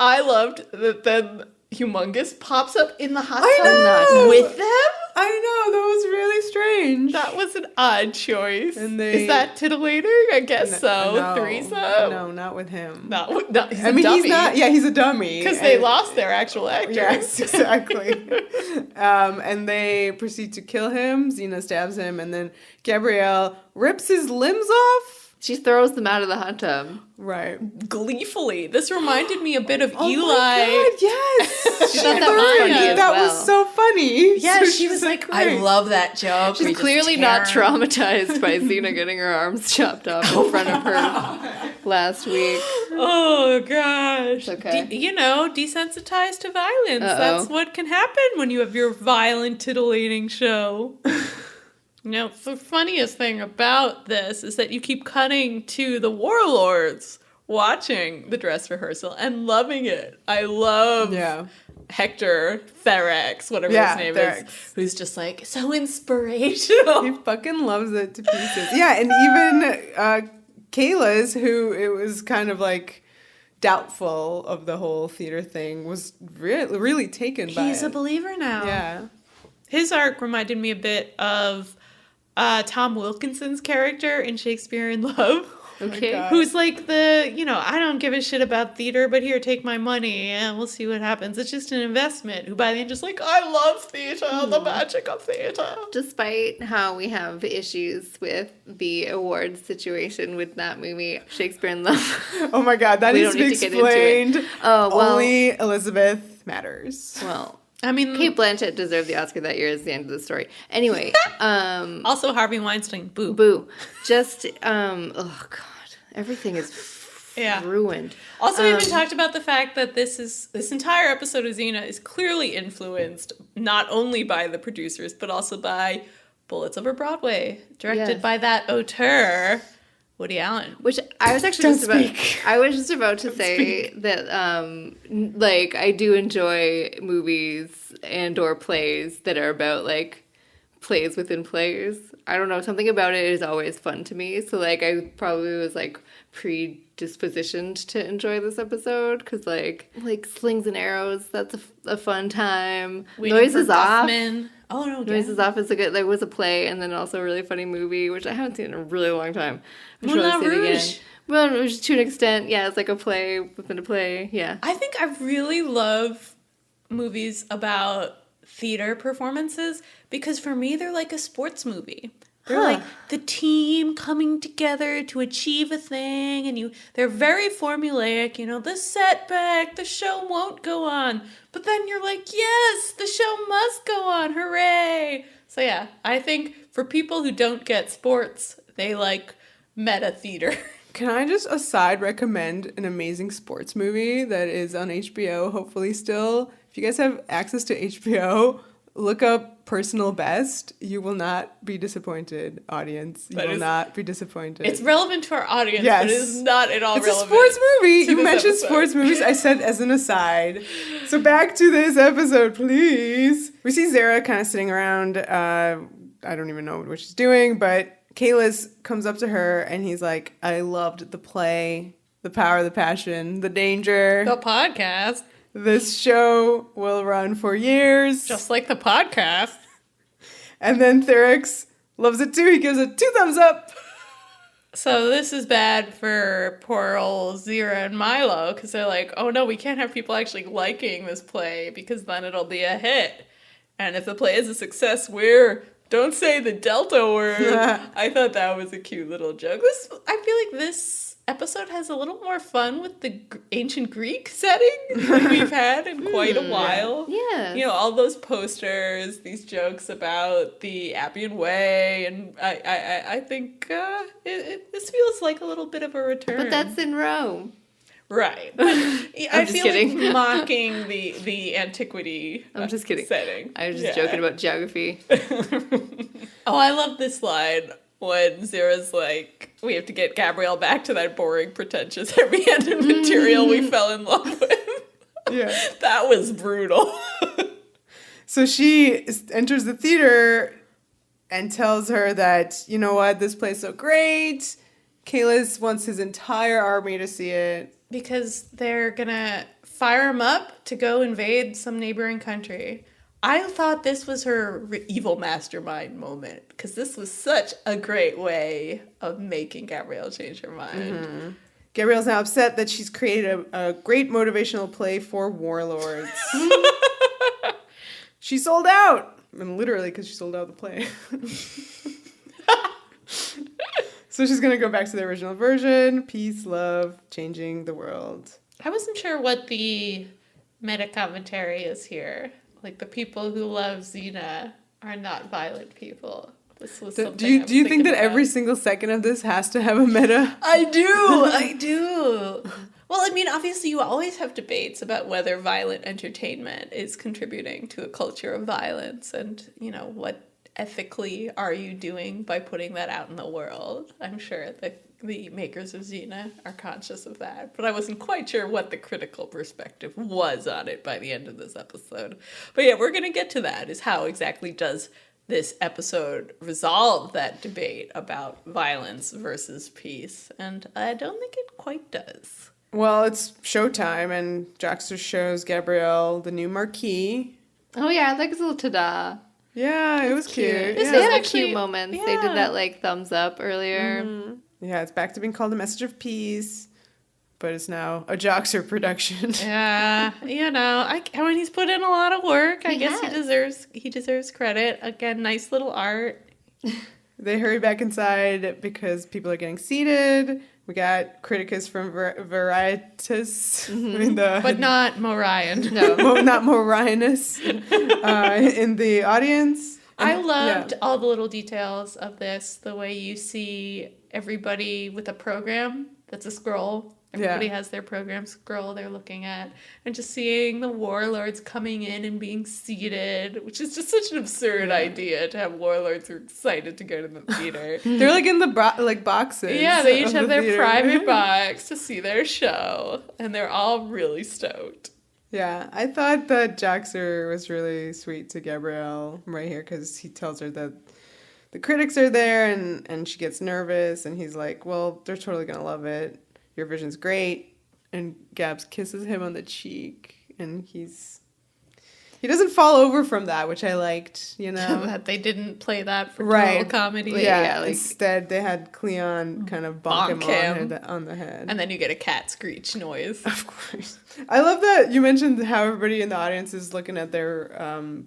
I loved that then Humongous pops up in the hot I tub know. with them. I know, that was really strange. That was an odd choice. And they- Is that titillating? I guess so. No, Threesome? No, not with him. No, he's I a mean, dummy. he's not. Yeah, he's a dummy. Because they And- lost their actual actor. Yes, exactly. And they proceed to kill him. Xena stabs him, and then Gabrielle rips his limbs off. She throws them out of the hot tub. Right. Gleefully. This reminded me a bit of Oh Eli. my God, yes. She thought that was funny as That well. was so funny. Yeah, So she was she's like, great. I love that joke. She's clearly not traumatized by Xena getting her arms chopped off in front of her last week. Oh, gosh. Okay. Desensitized to violence. Uh-oh. That's what can happen when you have your violent, titillating show. The funniest thing about this is that you keep cutting to the warlords watching the dress rehearsal and loving it. I love Hector Therex, whatever his name is, who's just like so inspirational. He fucking loves it to pieces. Yeah, and even Kayla's, who it was kind of like doubtful of the whole theater thing, was really taken by it. He's a believer now. Yeah. His arc reminded me a bit of Tom Wilkinson's character in Shakespeare in Love. Okay. God. Who's like I don't give a shit about theater, but here, take my money and we'll see what happens. It's just an investment. Who by the end just like, I love theater, the magic of theater. Despite how we have issues with the awards situation with that movie, Shakespeare in Love. Oh my God, that We needs to don't be need to get into explained. it. Oh, well. Only Elizabeth matters. Well, I mean, Kate Blanchett deserved the Oscar that year is the end of the story. Anyway, also Harvey Weinstein. Boo. boo. Just, oh God. Everything is ruined. Also, we haven't talked about the fact that this entire episode of Xena is clearly influenced not only by the producers, but also by Bullets Over Broadway, directed by that auteur, Woody Allen. Which I was actually just about to say that, I do enjoy movies and or plays that are about, plays within plays. I don't know, something about it is always fun to me. So, I probably was, predispositioned to enjoy this episode. Because, Slings and Arrows, that's a fun time. Noises Off. Oh, no, Noises Off is there was a play and then also a really funny movie, which I haven't seen in a really long time. Moulin Rouge. Moulin Rouge, to an extent, yeah, it's like a play within a play, yeah. I think I really love movies about theater performances because for me they're like a sports movie. They're like the team coming together to achieve a thing, and they're very formulaic, the setback, the show won't go on. But then you're like, yes, the show must go on, hooray! So yeah, I think for people who don't get sports, they like meta theater. Can I just aside recommend an amazing sports movie that is on HBO, hopefully still? If you guys have access to HBO, look up personal best, you will not be disappointed, audience. You will not be disappointed. It's relevant to our audience, yes. but it is not at all relevant. It's a sports movie. You mentioned episode. Sports movies. I said as an aside. So back to this episode, please. We see Zehra kind of sitting around. I don't even know what she's doing, but Kalis comes up to her and he's like, I loved the play, the power, the passion, the danger. The podcast. This show will run for years. Just like the podcast. And then Therex loves it too. He gives it 2 thumbs up. So this is bad for poor old Zehra and Milo, because they're like, oh no, we can't have people actually liking this play, because then it'll be a hit. And if the play is a success, don't say the Delta word. I thought that was a cute little joke. I feel like this episode has a little more fun with the ancient Greek setting than we've had in quite a while. Yeah. You know, all those posters, these jokes about the Appian Way, and I think this feels like a little bit of a return. But that's in Rome. Right. But I feel kidding. like mocking the antiquity I'm just kidding. setting. I was just joking about geography. Oh, I love this line when Zehra's like, we have to get Gabrielle back to that boring, pretentious, heavy-handed material we fell in love with. Yeah. That was brutal. So she enters the theater and tells her that, you know what, this play's so great. Kalis wants his entire army to see it. Because they're gonna fire him up to go invade some neighboring country. I thought this was her evil mastermind moment, because this was such a great way of making Gabrielle change her mind. Mm-hmm. Gabrielle's now upset that she's created a great motivational play for warlords. She sold out! And literally, because she sold out the play. So she's going to go back to the original version. Peace, love, changing the world. I wasn't sure what the meta commentary is here. Like, the people who love Xena are not violent people. This was something Do you think that every single second of this has to have a meta? I do. Well, I mean, obviously you always have debates about whether violent entertainment is contributing to a culture of violence, and, you know, what ethically are you doing by putting that out in the world? I'm sure that the makers of Xena are conscious of that, but I wasn't quite sure what the critical perspective was on it by the end of this episode. But yeah, we're going to get to that, is how exactly does this episode resolve that debate about violence versus peace, and I don't think it quite does. Well, it's showtime, and Jaxter shows Gabrielle the new marquee. Oh yeah, I like his little ta-da. Yeah, it was cute. They Yeah. had actually cute moments. yeah. They did that like thumbs up earlier. Mm-hmm. Yeah, it's back to being called a message of peace, but it's now a Jaxter production. Yeah, you know, I mean, he's put in a lot of work. I He guess has. he deserves credit. Again, nice little art. They hurry back inside because people are getting seated. We got Criticus from Veritas, But not Morian. No. not Morinus, in the audience. I And- loved yeah. all the little details of this. The way you see everybody with a program that's a scroll. Everybody has their program scroll they're looking at. And just seeing the warlords coming in and being seated, which is just such an absurd idea to have warlords who are excited to go to the theater. They're like in the boxes. Yeah, they each of have the their theater. private box to see their show. And they're all really stoked. Yeah, I thought that Jaxter was really sweet to Gabrielle right here because he tells her that the critics are there and she gets nervous and he's like, well, they're totally going to love it. Your vision's great. And Gabs kisses him on the cheek and he doesn't fall over from that, which I liked, you know. That they didn't play that for Right. total comedy. Yeah, instead they had Cleon kind of bonk Bonk him him. on the head. And then you get a cat screech noise. Of course. I love that you mentioned how everybody in the audience is looking at their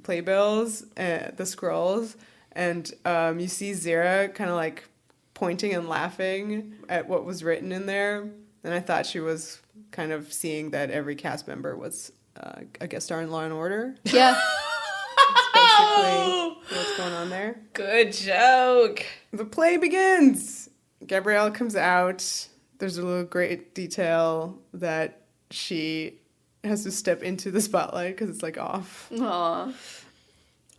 playbills, the scrolls, and you see Zehra kind of like pointing and laughing at what was written in there. And I thought she was kind of seeing that every cast member was a guest star in Law & Order. Yeah. Basically what's going on there. Good joke. The play begins. Gabrielle comes out. There's a little great detail that she has to step into the spotlight because it's like off. Aw.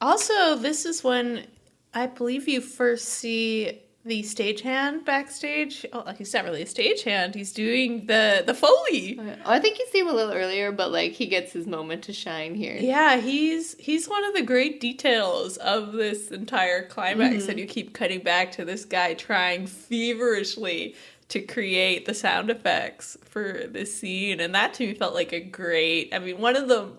Also, this is when I believe you first see the stagehand backstage. Oh, he's not really a stagehand. He's doing the foley. I think you see him a little earlier, but like he gets his moment to shine here. Yeah, he's one of the great details of this entire climax, and you keep cutting back to this guy trying feverishly to create the sound effects for this scene, and that to me felt like a great, I mean, one of the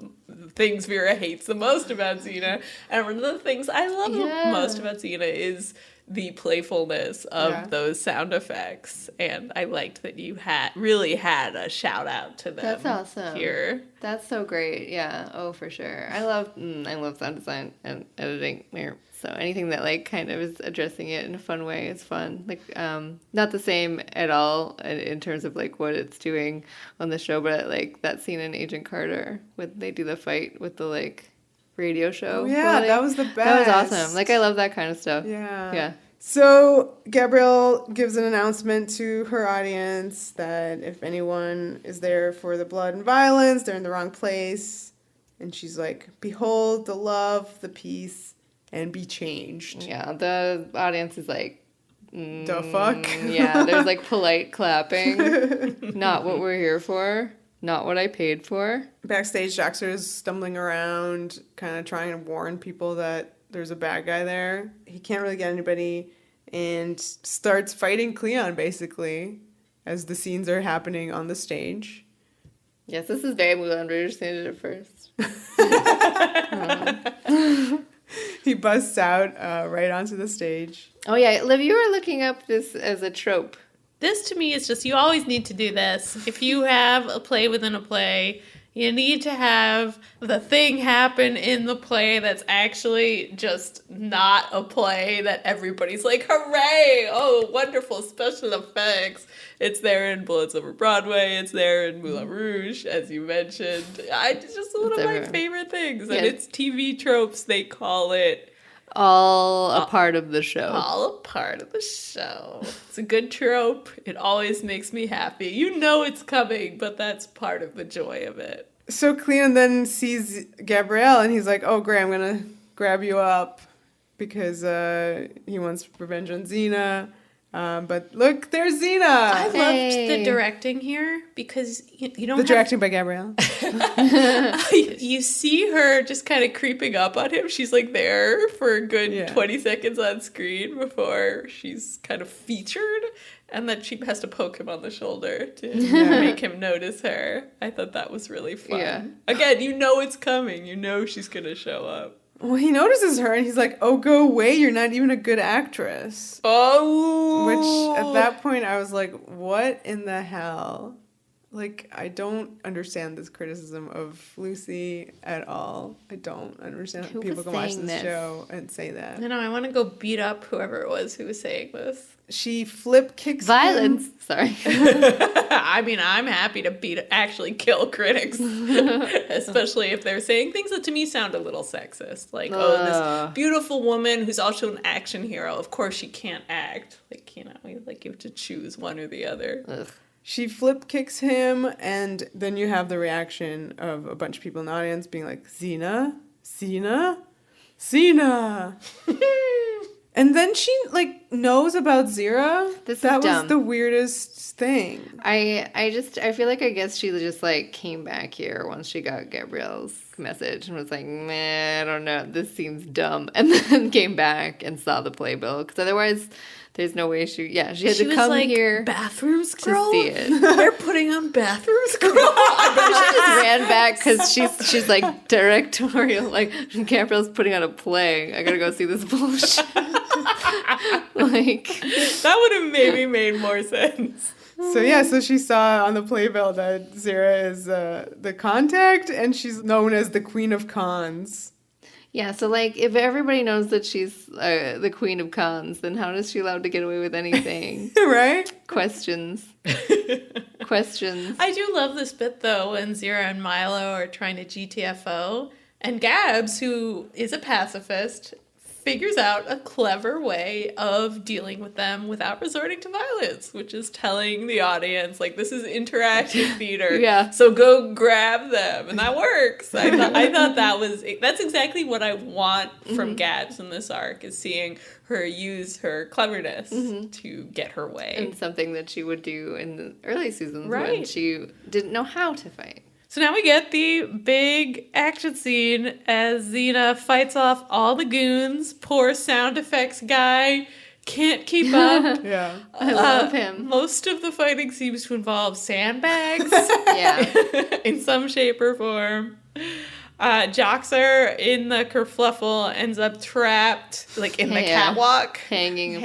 things Vera hates the most about Xena, and one of the things I love the most about Xena is the playfulness of those sound effects, and I liked that you really had a shout out to them. That's awesome. Here. That's so great. Yeah. Oh, for sure. I love sound design and editing. So anything that like kind of is addressing it in a fun way is fun. Like not the same at all in terms of like what it's doing on the show, but like that scene in Agent Carter when they do the fight with the like radio show. Oh, yeah, that was the best. That was awesome. Like I love that kind of stuff. Yeah. Yeah. So Gabrielle gives an announcement to her audience that if anyone is there for the blood and violence, they're in the wrong place. And she's like, behold the love, the peace, and be changed. Yeah, the audience is like, the fuck? Yeah, there's like polite clapping. Not what we're here for. Not what I paid for. Backstage, Jaxter is stumbling around, kind of trying to warn people that there's a bad guy there. He can't really get anybody and starts fighting Cleon, basically, as the scenes are happening on the stage. Yes, this is very Moulin Rouge standard at first. He busts out right onto the stage. Oh, yeah. Liv, you were looking up this as a trope. This to me is just, you always need to do this. If you have a play within a play, you need to have the thing happen in the play that's actually just not a play that everybody's like, hooray! Oh, wonderful special effects. It's there in Bullets Over Broadway. It's there in Moulin Rouge, as you mentioned. It's just one of my favorite things. And it's TV tropes, they call it. All a part of the show. All a part of the show. It's a good trope. It always makes me happy. You know it's coming, but that's part of the joy of it. So Cleon then sees Gabrielle, and he's like, oh, great, I'm going to grab you up because he wants revenge on Xena. But look, there's Xena. I loved the directing here because you don't. The directing by Gabrielle. You see her just kind of creeping up on him. She's like there for a good 20 seconds on screen before she's kind of featured, and then she has to poke him on the shoulder to make him notice her. I thought that was really fun. Yeah. Again, you know it's coming. You know she's gonna show up. Well, he notices her, and he's like, oh, go away, you're not even a good actress. Oh! Which, at that point, I was like, what in the hell? Like, I don't understand this criticism of Lucy at all. I don't understand how people can watch this show and say that. I know, I want to go beat up whoever it was who was saying this. She flip kicks Violence. him. Sorry. I mean, I'm happy to actually kill critics. Especially if they're saying things that to me sound a little sexist. Like, oh, this beautiful woman who's also an action hero. Of course she can't act. Like, you know, like you have to choose one or the other. Ugh. She flip kicks him, and then you have the reaction of a bunch of people in the audience being like, Xena? Xena? Xena! And then she, like, knows about Zehra. That was the weirdest thing. I feel like I guess she just, like, came back here once she got Gabrielle's message and was like, meh, I don't know, this seems dumb. And then came back and saw the playbill. Because otherwise, there's no way she had to come like, here bathroom scroll? to see it. They're putting on bathroom scroll? I bet she just ran back because she's like, directorial, like, Gabrielle's putting on a play. I gotta go see this bullshit. Like, that would have maybe made more sense. So she saw on the playbill that Zehra is the contact, and she's known as the Queen of Cons. Yeah, so, like, if everybody knows that she's the Queen of Cons, then how is she allowed to get away with anything? Right? Questions. I do love this bit, though, when Zehra and Milo are trying to GTFO, and Gabs, who is a pacifist, figures out a clever way of dealing with them without resorting to violence, which is telling the audience, like, this is interactive theater. Yeah. So go grab them. And that works. I thought that's exactly what I want from Gabs in this arc, is seeing her use her cleverness to get her way. And something that she would do in the early seasons when Right. she didn't know how to fight. So now we get the big action scene as Xena fights off all the goons. Poor sound effects guy can't keep up. Yeah. I love him. Most of the fighting seems to involve sandbags Yeah. in some shape or form. Joxer in the kerfluffle ends up trapped, like, in the catwalk. Hanging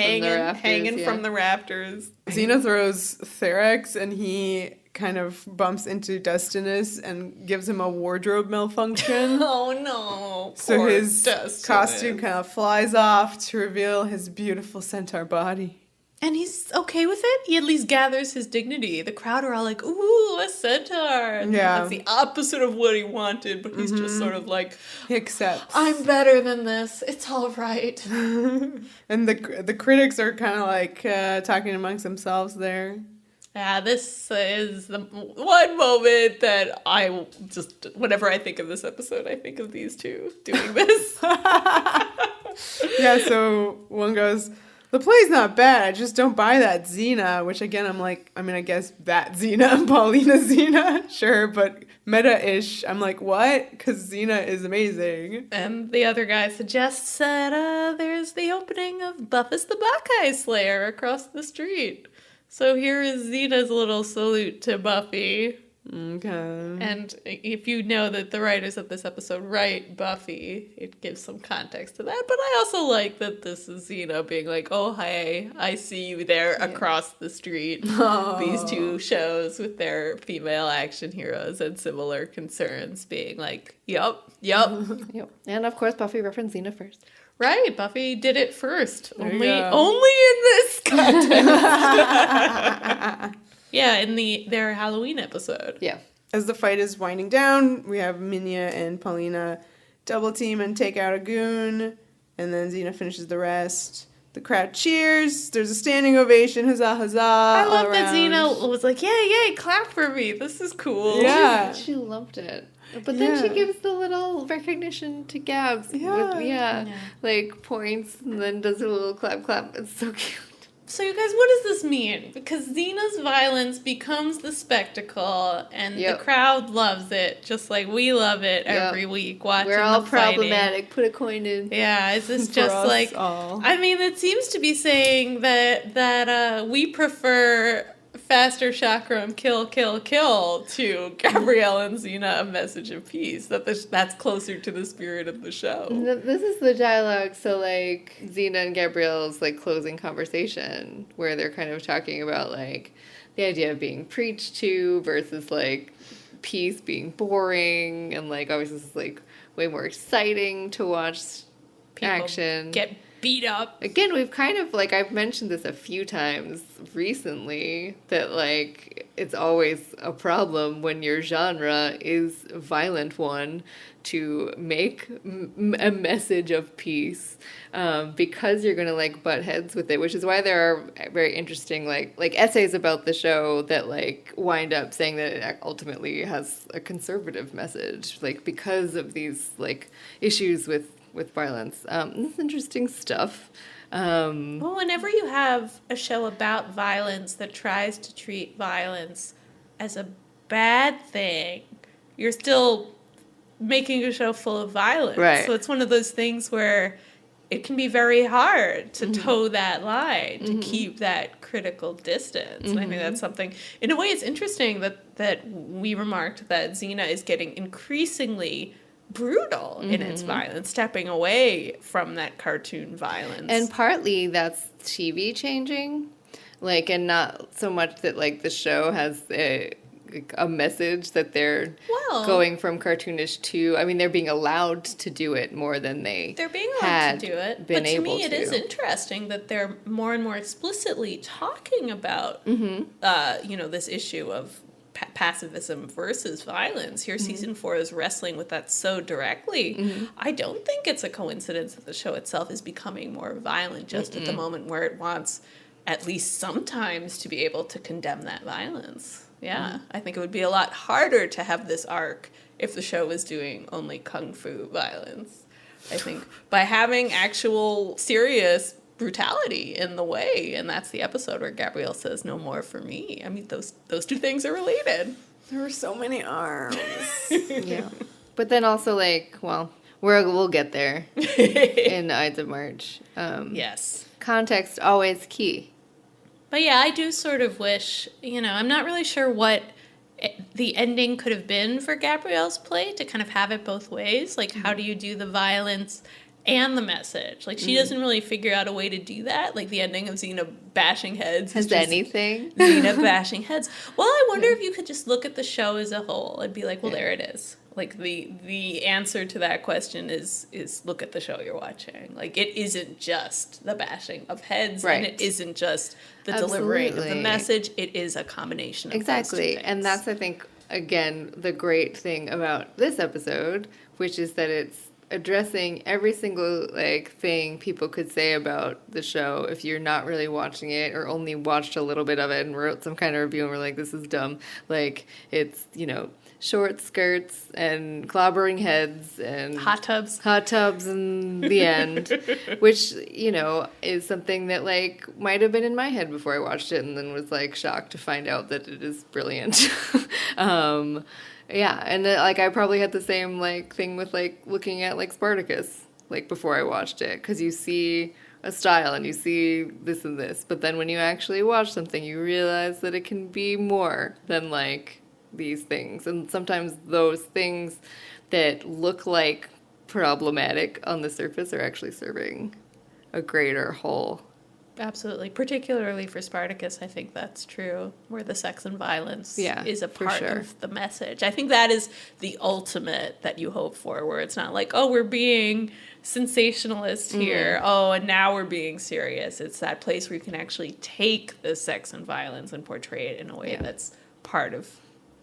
from the rafters. Xena throws Therex, and he kind of bumps into Dustinus and gives him a wardrobe malfunction. Oh no. So Poor his Dustinus. costume kind of flies off to reveal his beautiful centaur body. And he's okay with it. He at least gathers his dignity. The crowd are all like, ooh, a centaur. And Yeah. that's the opposite of what he wanted, but he's just sort of like, He accepts. I'm better than this. It's all right. And the critics are kind of like talking amongst themselves there. Yeah, this is the one moment that I just, whenever I think of this episode, I think of these two doing this. Yeah, so one goes, the play's not bad, I just don't buy that Xena, which again, I'm like, I mean, I guess that Xena, Paulina Xena, sure, but meta-ish, I'm like, what? Because Xena is amazing. And the other guy suggests that there's the opening of Buffus the Bacchae Slayer across the street. So here is Xena's little salute to Buffy. Okay. And if you know that the writers of this episode write Buffy, it gives some context to that. But I also like that this is Xena being like, oh, hey, I see you there across the street. Oh. These two shows with their female action heroes and similar concerns being like, yup. Yep. And of course, Buffy referenced Xena first. Right, Buffy did it first. There you Only go. in this context. Yeah, in their Halloween episode. Yeah. As the fight is winding down, we have Minya and Paulina double team and take out a goon, and then Xena finishes the rest. The crowd cheers. There's a standing ovation. Huzzah, huzzah. I love all that around. Xena was like, yay, clap for me. This is cool. Yeah. She loved it. But then she gives the little recognition to Gabs. Yeah. Like points and then does a little clap. It's so cute. So you guys, what does this mean? Because Xena's violence becomes the spectacle, and the crowd loves it, just like we love it every week watching We're all the fighting. problematic. Put a coin in. Yeah, is this For just us like... all. I mean, it seems to be saying that we prefer faster chakram kill to Gabrielle and Xena a message of peace. That's closer to the spirit of the show. This is the dialogue. So like Xena and Gabrielle's like closing conversation where they're kind of talking about like the idea of being preached to versus like peace being boring, and like obviously this is like way more exciting to watch People action get beat up. Again, we've kind of, like, I've mentioned this a few times recently, that, like, it's always a problem when your genre is a violent one to make a message of peace, because you're going to, like, butt heads with it, which is why there are very interesting, like essays about the show that, like, wind up saying that it ultimately has a conservative message, like, because of these, like, issues with violence. This is interesting stuff. Well, whenever you have a show about violence that tries to treat violence as a bad thing, you're still making a show full of violence. Right. So it's one of those things where it can be very hard to toe that line, to keep that critical distance. And I think that's something, in a way it's interesting that we remarked that Xena is getting increasingly brutal in its violence, stepping away from that cartoon violence. And partly that's TV changing, like, and not so much that, like, the show has a message that they're going from cartoonish to, I mean, they're being allowed to do it more than they're being allowed to do it. But to me, it to. is interesting that they're more and more explicitly talking about, this issue of pacifism versus violence. Here, season 4 is wrestling with that so directly. I don't think it's a coincidence that the show itself is becoming more violent just at the moment where it wants, at least sometimes, to be able to condemn that violence. Yeah, I think it would be a lot harder to have this arc if the show was doing only kung fu violence. I think by having actual serious brutality in the way, and that's the episode where Gabrielle says, "No more for me." I mean, those two things are related. There were so many arms. Yeah. But then also, like, well, we'll get there in the Ides of March. Yes. Context always key. But yeah, I do sort of wish, I'm not really sure what the ending could have been for Gabrielle's play to kind of have it both ways. Like, how do you do the violence and the message? Like, she doesn't really figure out a way to do that. Like, the ending of Xena bashing heads. Has anything? Xena bashing heads. Well, I wonder if you could just look at the show as a whole and be like, well, there it is. Like, the answer to that question is look at the show you're watching. Like, it isn't just the bashing of heads, and it isn't just the delivering of the message. It is a combination of those two things. And that's, I think, again, the great thing about this episode, which is that it's addressing every single thing people could say about the show if you're not really watching it or only watched a little bit of it and wrote some kind of review and were like, this is dumb. Like, it's, short skirts and clobbering heads and hot tubs in the end, which, is something that might have been in my head before I watched it and then was shocked to find out that it is brilliant. Yeah, and I probably had the same thing with looking at Spartacus before I watched it, because you see a style and you see this and this, but then when you actually watch something, you realize that it can be more than these things, and sometimes those things that look problematic on the surface are actually serving a greater whole. Absolutely. Particularly for Spartacus, I think that's true, where the sex and violence is a part of the message. I think that is the ultimate that you hope for, where it's not like, oh, we're being sensationalist here, and now we're being serious. It's that place where you can actually take the sex and violence and portray it in a way that's part of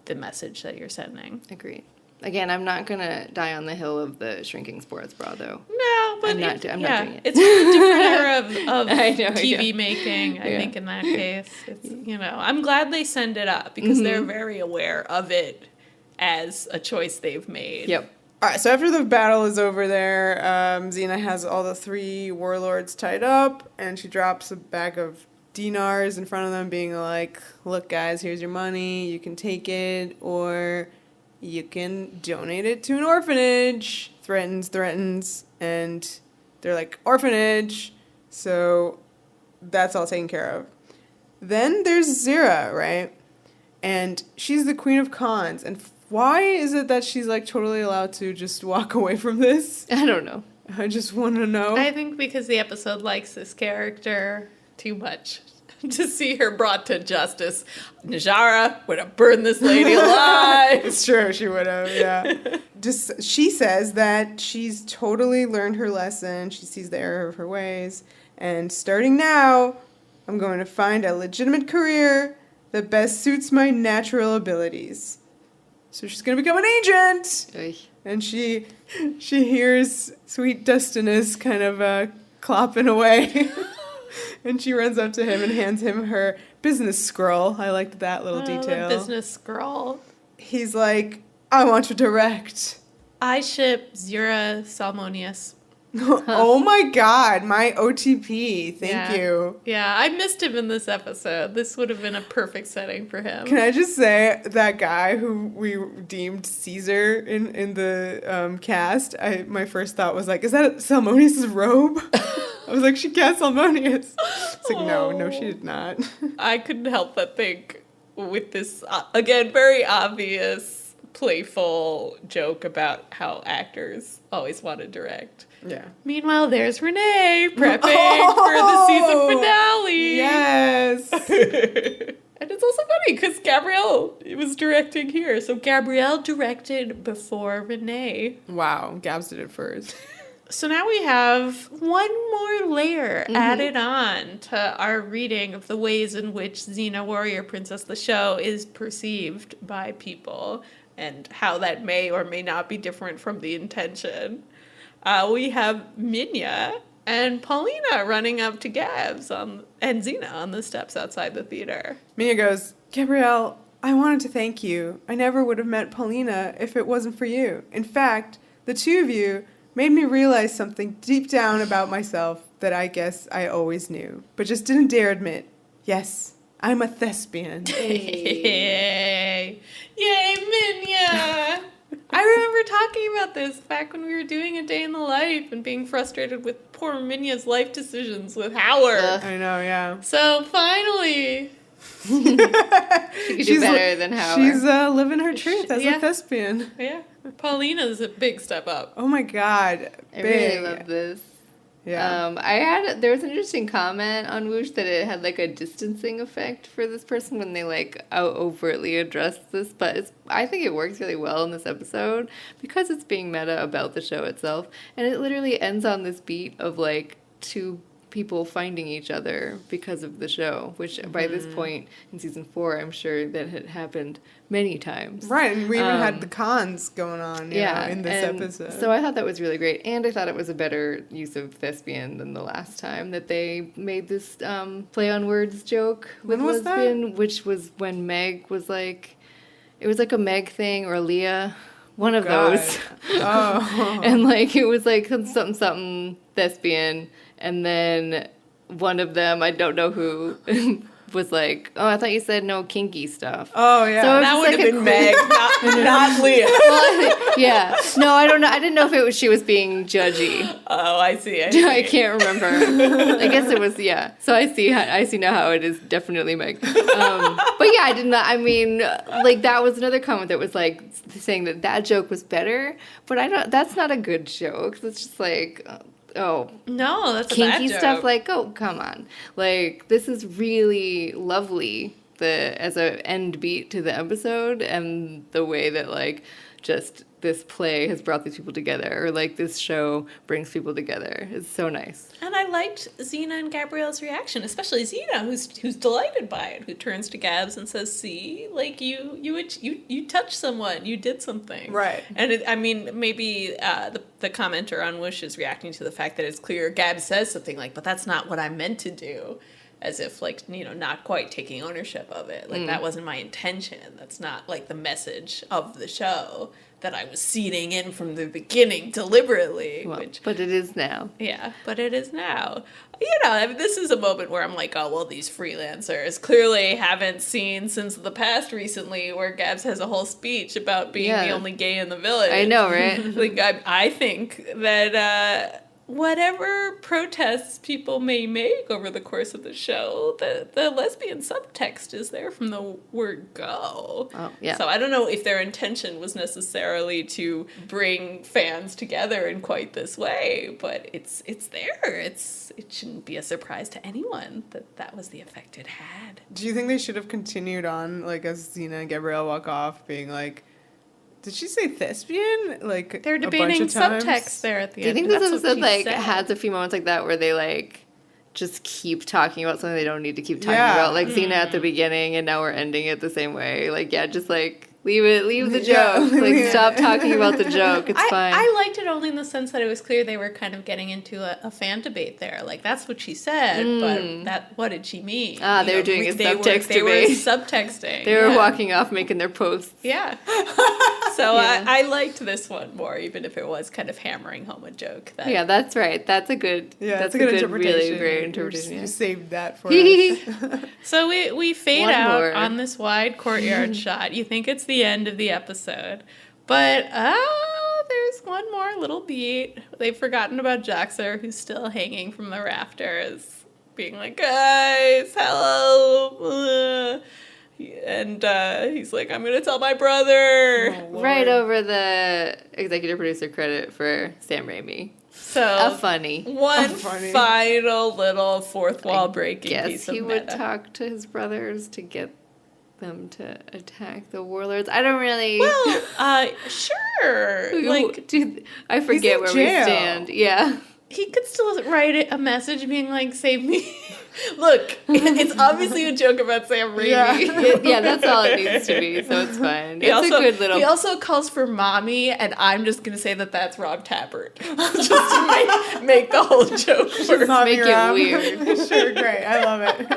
the message that you're sending. Agreed. Again, I'm not going to die on the hill of the shrinking sports bra, though. No, but I'm not doing it. It's a different era of TV making, I think, in that case. It's, I'm glad they send it up, because they're very aware of it as a choice they've made. Yep. All right, so after the battle is over there, Xena has all the 3 warlords tied up, and she drops a bag of dinars in front of them, being like, look, guys, here's your money. You can take it, or you can donate it to an orphanage. Threatens, and they're like, orphanage. So that's all taken care of. Then there's Zehra, right? And she's the queen of cons. And why is it that she's totally allowed to just walk away from this? I don't know. I just want to know. I think because the episode likes this character too much to see her brought to justice. Zehra would have burned this lady alive. It's true, she would have, yeah. She says that she's totally learned her lesson. She sees the error of her ways. And starting now, I'm going to find a legitimate career that best suits my natural abilities. So she's going to become an agent. Oy. And she hears sweet Dustinus kind of clopping away. And she runs up to him and hands him her business scroll. I liked that little detail. The business scroll. He's like, I want to direct. I ship Zehra Salmonius. Oh my god, my OTP. Thank you. Yeah, I missed him in this episode. This would have been a perfect setting for him. Can I just say, that guy who we deemed Caesar in the cast, my first thought was is that Salmonius' robe? I was like, she cast Salmonius. It's like, no, she did not. I couldn't help but think with this, again, very obvious, playful joke about how actors always want to direct. Yeah. Meanwhile, there's Renee prepping for the season finale. Yes. And it's also funny because Gabrielle was directing here. So Gabrielle directed before Renee. Wow, Gabs did it first. So now we have one more layer added on to our reading of the ways in which Xena Warrior Princess the show is perceived by people and how that may or may not be different from the intention. We have Minya and Paulina running up to Gabs and Xena on the steps outside the theater. Mia goes, Gabrielle, I wanted to thank you. I never would have met Paulina if it wasn't for you. In fact, the two of you made me realize something deep down about myself that I guess I always knew, but just didn't dare admit. Yes, I'm a thespian. Yay! Yay, Minya! I remember talking about this back when we were doing A Day in the Life and being frustrated with poor Minya's life decisions with Howard. I know, yeah. So finally... She could do better than Howard. She's living her truth as a thespian. Yeah. Paulina's a big step up. Oh my god. I really love this. Yeah. There was an interesting comment on Whoosh that it had like a distancing effect for this person when they like overtly address this, but I think it works really well in this episode because it's being meta about the show itself, and it literally ends on this beat of like two people finding each other because of the show, which by this point in season 4, I'm sure that had happened many times. Right, and we even had the cons going on in this episode. So I thought that was really great, and I thought it was a better use of thespian than the last time that they made this play on words joke with lesbian, which was when Meg was like, it was like a Meg thing or Leah, one of those. Oh. And like it was like something thespian. And then one of them, I don't know who, was like, oh, I thought you said no kinky stuff. Oh, yeah. So that would have been Meg, not Leah. Well, yeah. No, I don't know. I didn't know if it was she was being judgy. Oh, I see. I can't remember. I guess it was, yeah. So I see now how it is definitely Meg. But yeah, I did not, I mean, like that was another comment that was like saying that joke was better. But that's not a good joke. It's just like... Oh no, that's kinky a bad joke. Stuff. Like, oh, come on! Like, this is really lovely. As a end beat to the episode, and the way that like just this play has brought these people together, or like this show brings people together. It's so nice. And I liked Xena and Gabrielle's reaction, especially Xena, who's delighted by it, who turns to Gabs and says, "See, like you touched someone, you did something." Right. And I mean, maybe the commenter on Whoosh is reacting to the fact that it's clear Gabs says something like, "But that's not what I meant to do." As if, like, not quite taking ownership of it. Like, that wasn't my intention. That's not, like, the message of the show that I was seeding in from the beginning deliberately. Well, but it is now. Yeah, but it is now. I mean, this is a moment where I'm like, oh, well, these freelancers clearly haven't seen since the past recently where Gabs has a whole speech about being the only gay in the village. I know, right? Like, I think that... whatever protests people may make over the course of the show, the lesbian subtext is there from the word go. Oh, yeah. So I don't know if their intention was necessarily to bring fans together in quite this way, but it's there. It shouldn't be a surprise to anyone that was the effect it had. Do you think they should have continued on, like, as Xena and Gabrielle walk off, being like, did she say thespian? Like, they're debating subtext there at the end. Do you think this episode like has a few moments like that where they like just keep talking about something they don't need to keep talking about? Like Xena at the beginning, and now we're ending it the same way. Like, yeah, just like leave the joke. Like, stop talking about the joke. It's fine. I liked it only in the sense that it was clear they were kind of getting into a fan debate there. Like, that's what she said, but what did she mean? They were doing a subtext debate. They were subtexting. They were walking off making their posts. Yeah. So I liked this one more, even if it was kind of hammering home a joke. Yeah, that's right. That's a good. Yeah, that's a good interpretation. Really great interpretation. You saved that for us. So we fade out on this wide courtyard shot. You think it's the end of the episode, but there's one more little beat. They've forgotten about Jaxer, who's still hanging from the rafters, being like, guys, hello. And he's like, I'm going to tell my brother. Oh, right over the executive producer credit for Sam Raimi. So funny. One final little fourth wall breaking piece of he meta. would talk to his brothers to get them to attack the warlords. I don't really... Well, sure. Like, I forget where we stand. Yeah. He could still write a message being like, save me. Look, it's obviously a joke about Sam Raimi. Yeah, that's all it needs to be, so it's fine. It's a good little... He also calls for mommy, and I'm just going to say that that's Rob Tappert. Just to make the whole joke work. Make it weird. Sure, great. I love it.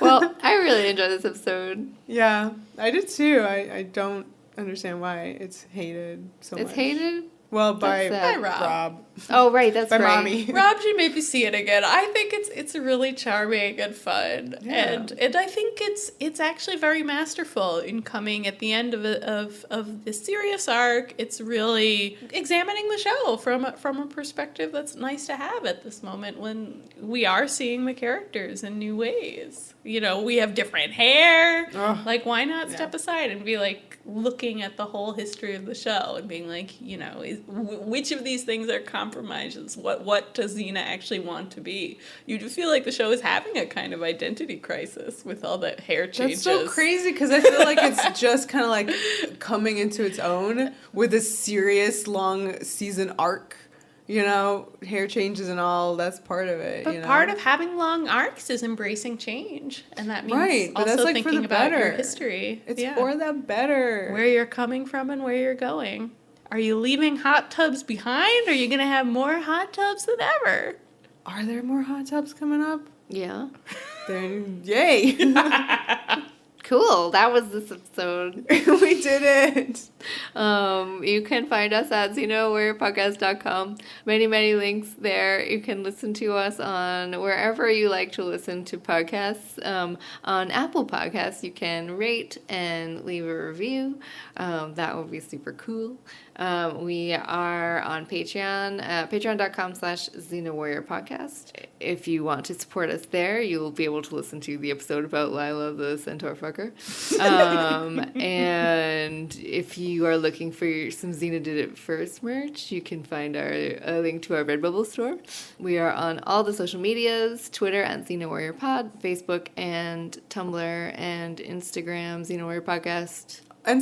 Well, I really enjoyed this episode. Yeah, I did too. I don't understand why it's hated so much. It's hated? Well, by Rob. Oh, right, that's by right. Mommy. Rob should maybe see it again. I think it's really charming and fun, and I think it's actually very masterful in coming at the end of this serious arc. It's really examining the show from a perspective that's nice to have at this moment when we are seeing the characters in new ways. You know, we have different hair. Oh, like, why not step aside and be like looking at the whole history of the show and being like, you know, which of these things are compromises? What does Xena actually want to be? You do feel like the show is having a kind of identity crisis with all the hair changes. That's so crazy because I feel like it's just kind of like coming into its own with a serious long season arc. You know, hair changes and all, that's part of it. But part of having long arcs is embracing change. And that means but also that's like thinking for the about better. your history. It's for the better. Where you're coming from and where you're going. Are you leaving hot tubs behind? Or are you going to have more hot tubs than ever? Are there more hot tubs coming up? Yeah. Then, yay. Cool. That was this episode. We did it. You can find us at xenawarriorpodcast.com. Many, many links there. You can listen to us on wherever you like to listen to podcasts. On Apple Podcasts, you can rate and leave a review. That would be super cool. We are on Patreon, patreon.com/XenaWarriorPodcast. If you want to support us there, you'll be able to listen to the episode about Lila the Centaur fucker. And if you are looking for some Xena Did It First merch, you can find a link to our Redbubble store. We are on all the social medias, Twitter at Xena Warrior Pod, Facebook and Tumblr and Instagram, Xena Warrior Podcast. And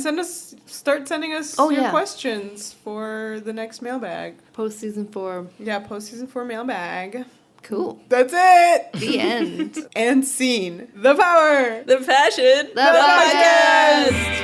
start sending us your questions for the next mailbag. Post-season 4. Yeah, post-season 4 mailbag. Cool. That's it. The end. And scene. The power. The passion. The podcast.